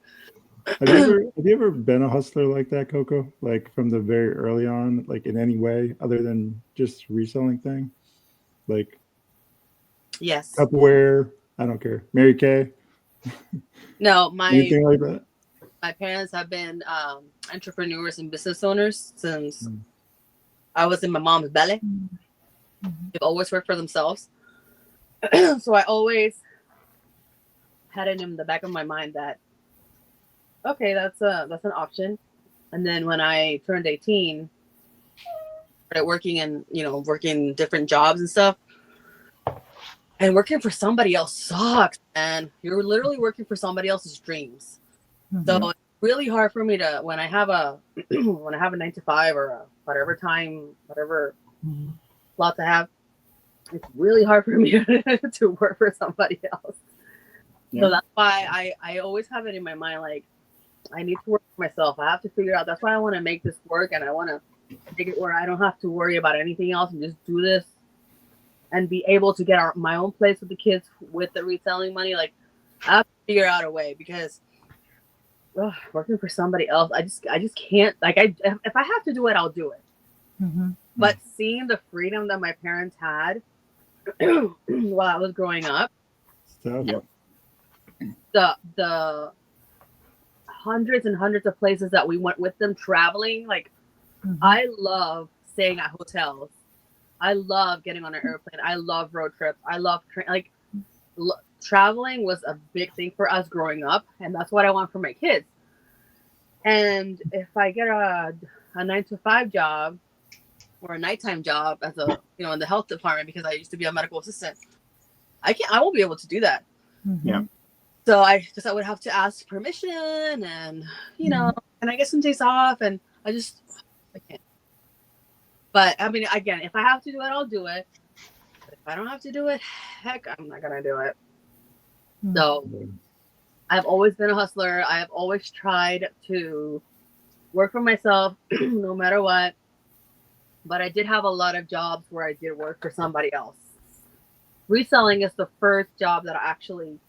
Have you ever been a hustler like that, Coco? Like from the very early on, like in any way other than just reselling thing? Like Yes. Tupperware, I don't care. Mary Kay, No, my anything like that? parents have been entrepreneurs and business owners since Mm. I was in my mom's belly. They've always worked for themselves. So I always had it in the back of my mind that, okay, that's an option. And then when I turned 18, started working and working different jobs and stuff. And working for somebody else sucks, man. You're literally working for somebody else's dreams. So it's really hard for me to when I have a 9 to 5 or whatever time, whatever slot to have. It's really hard for me to work for somebody else. Yeah. So that's why I always have it in my mind, like, I need to work for myself. I have to figure out. That's why I want to make this work, and I want to make it where I don't have to worry about anything else and just do this and be able to get my own place with the kids with the reselling money. Like, I have to figure out a way because working for somebody else, I just can't. Like, if I have to do it, I'll do it. But seeing the freedom that my parents had while I was growing up, Yep. the hundreds and hundreds of places that we went with them traveling, like, I love staying at hotels. I love getting on an airplane. I love road trips. I love traveling was a big thing for us growing up, and that's what I want for my kids. And if I get a 9 to 5 job or a nighttime job as a in the health department, because I used to be a medical assistant, I won't be able to do that. Yeah. So I would have to ask permission, and and I get some days off, and I can't. But I mean, again, if I have to do it, I'll do it. But if I don't have to do it, heck, I'm not gonna do it. So I've always been a hustler. I have always tried to work for myself, no matter what. But I did have a lot of jobs where I did work for somebody else. Reselling is the first job that I actually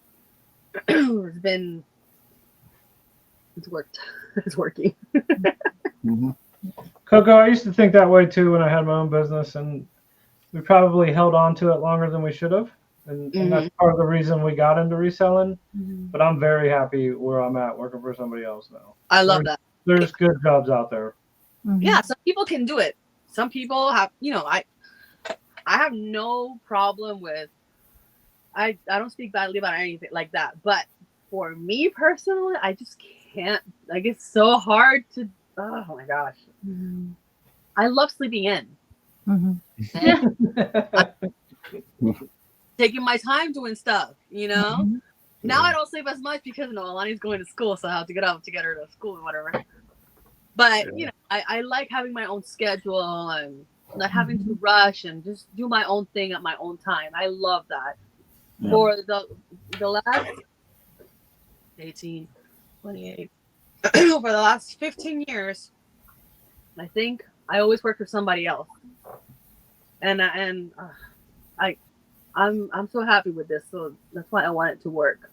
it's worked. It's working. Coco, I used to think that way too when I had my own business, and we probably held on to it longer than we should have. And that's part of the reason we got into reselling. But I'm very happy where I'm at working for somebody else now. I love that. There's good jobs out there. Yeah, some people can do it. Some people have, I have no problem with, I don't speak badly about anything like that. But for me personally, I just can't, like, it's so hard to, oh my gosh. I love sleeping in. Taking my time doing stuff, Now I don't sleep as much because Alani's going to school, so I have to get up to get her to school and whatever. But I like having my own schedule and not having to rush and just do my own thing at my own time. I love that. For the last 18, 28, for the last 15 years, I think I always worked for somebody else, and I'm so happy with this. So that's why I want it to work.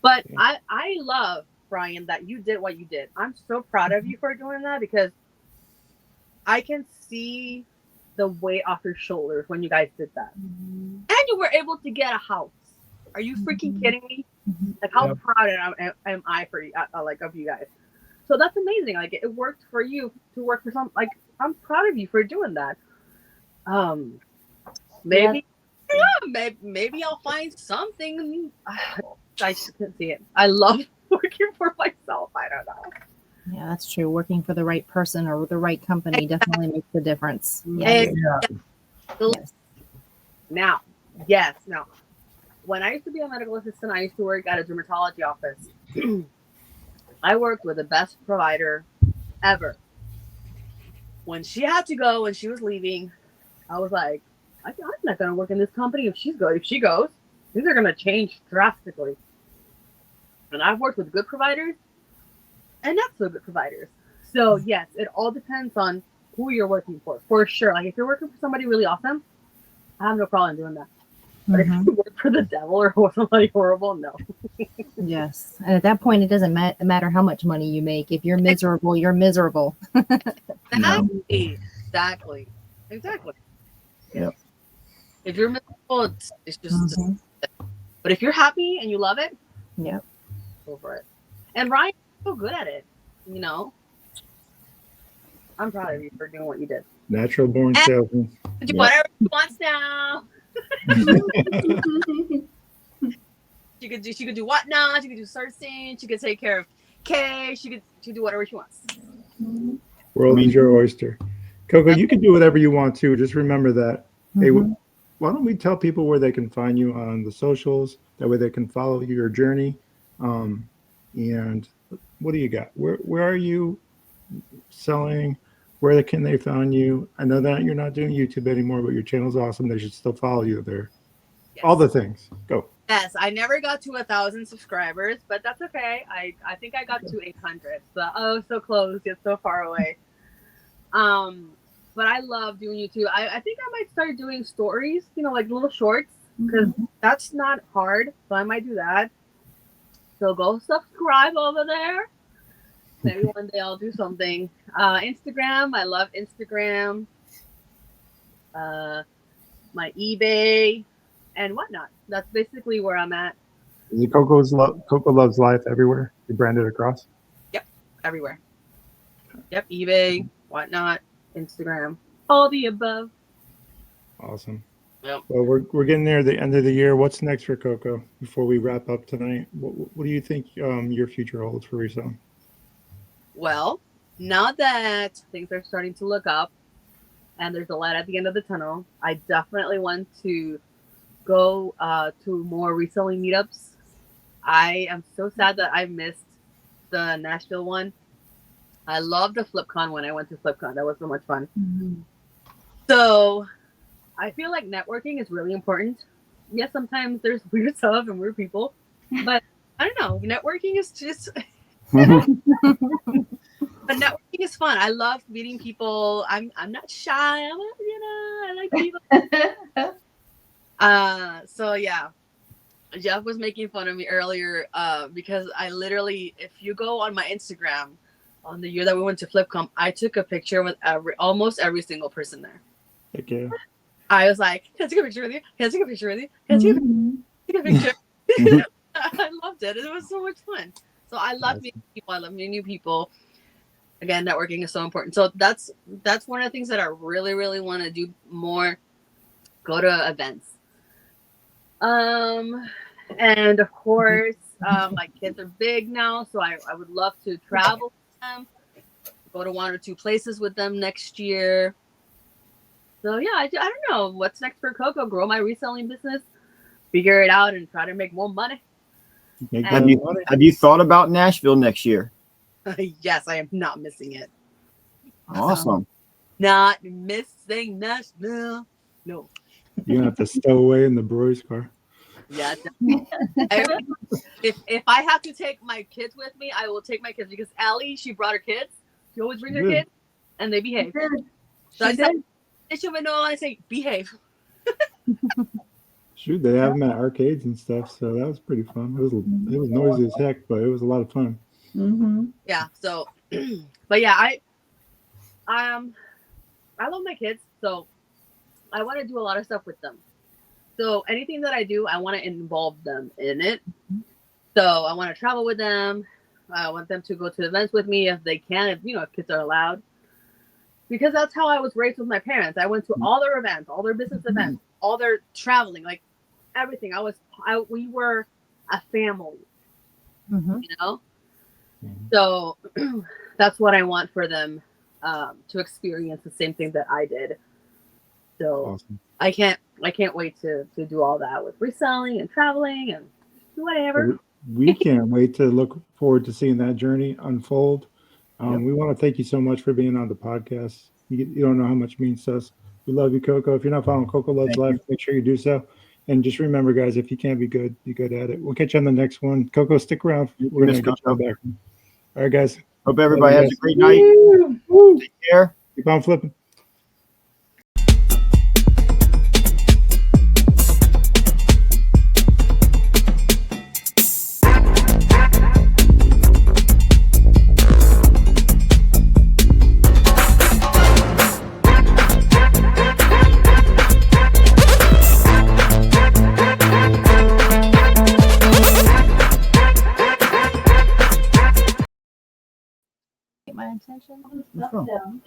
But I love, Brian, that you did what you did. I'm so proud of you for doing that, because I can see the weight off your shoulders when you guys did that. And you were able to get a house. Are you freaking kidding me? Like, how proud am I for you, of you guys? So that's amazing. Like, it worked for you to work for some. Like, I'm proud of you for doing that. Maybe I'll find something. I just can't see it. I love working for myself. I don't know. Yeah, that's true. Working for the right person or the right company definitely makes a difference. Yes. Now, when I used to be a medical assistant, I used to work at a dermatology office. I worked with the best provider ever. When she had to go, when she was leaving, I was like, I'm not going to work in this company if she goes. Things are going to change drastically. And I've worked with good providers and not so good providers. So yes, it all depends on who you're working for sure. Like, if you're working for somebody really awesome, I have no problem doing that. But if you work for the devil or somebody horrible, no. Yes. And at that point, it doesn't matter how much money you make. If you're miserable, you're miserable. Exactly. Yep. If you're miserable, it's just. But if you're happy and you love it, Yep. go for it. And Ryan's so good at it. You know, I'm proud of you for doing what you did. Natural born salesman. Do whatever she wants now. She could do whatnot. She could do sourcing. She could take care of Kay. She could do whatever she wants. World is your oyster. Koko, you can do whatever you want to. Just remember that. Hey, why don't we tell people where they can find you on the socials? That way they can follow your journey. And what do you got? Where are you selling? Where can they find you? I know that you're not doing YouTube anymore, but your channel's awesome. They should still follow you there. Yes. All the things. Go. Yes, I never got to 1,000 subscribers, but that's okay. I think I got to 800. So so close yet so far away. But I love doing YouTube. I think I might start doing stories, like little shorts, because that's not hard. So I might do that. So go subscribe over there. Maybe one day I'll do something. Instagram, I love Instagram. My eBay and whatnot. That's basically where I'm at. Is it Koko Loves Life everywhere? You branded across? Yep, everywhere. Yep, eBay, whatnot, Instagram, all the above. Awesome. Yep. Well, we're getting near the end of the year. What's next for Koko before we wrap up tonight? What do you think your future holds for reselling? Well, now that things are starting to look up and there's a light at the end of the tunnel, I definitely want to go to more reselling meetups. I am so sad that I missed the Nashville one. I love the FlipCon when I went to FlipCon. That was so much fun. So I feel like networking is really important. Yes, sometimes there's weird stuff and weird people, but I don't know. Networking is just... But networking is fun. I love meeting people. I'm not shy. I like people. So yeah, Jeff was making fun of me earlier because I literally, if you go on my Instagram on the year that we went to FlipCon, I took a picture with almost every single person there. Heck yeah. I was like, can I take a picture with you? Can I take a picture with you? Can I take a picture? I loved it. It was so much fun. So I love meeting people. I love meeting new people. Again, networking is so important. So that's one of the things that I really, really want to do more. Go to events. And of course, my kids are big now, so I would love to travel with them, go to 1 or 2 places with them next year. So yeah, I don't know what's next for Koko. Grow my reselling business, figure it out, and try to make more money. Have you thought about Nashville next year? Yes, I am not missing it. Awesome. Not missing Nashville. No. You're gonna have to stow away in the brewery's car. Yeah. If I have to take my kids with me, I will take my kids because Allie, she brought her kids. She always brings her kids, and they behave. So I said, I say behave. Shoot, they have them at arcades and stuff, so that was pretty fun. It was noisy as heck, but it was a lot of fun. Yeah. So, but yeah, I love my kids, so I want to do a lot of stuff with them. So anything that I do, I want to involve them in it. So I want to travel with them. I want them to go to events with me if they can, if kids are allowed. Because that's how I was raised with my parents. I went to all their events, all their business events, all their traveling, like everything. We were a family, So that's what I want for them to experience the same thing that I did. So awesome. I can't wait to do all that with reselling and traveling and whatever. We can't wait to look forward to seeing that journey unfold. We want to thank you so much for being on the podcast. You don't know how much it means to us. We love you, Koko. If you're not following Koko Loves Life, make sure you do so. And just remember, guys, if you can't be good at it. We'll catch you on the next one. Koko, stick around. We're going to get you back. All right, guys. Hope everybody has a great night. Take care. Keep on flipping. my attention. What's wrong?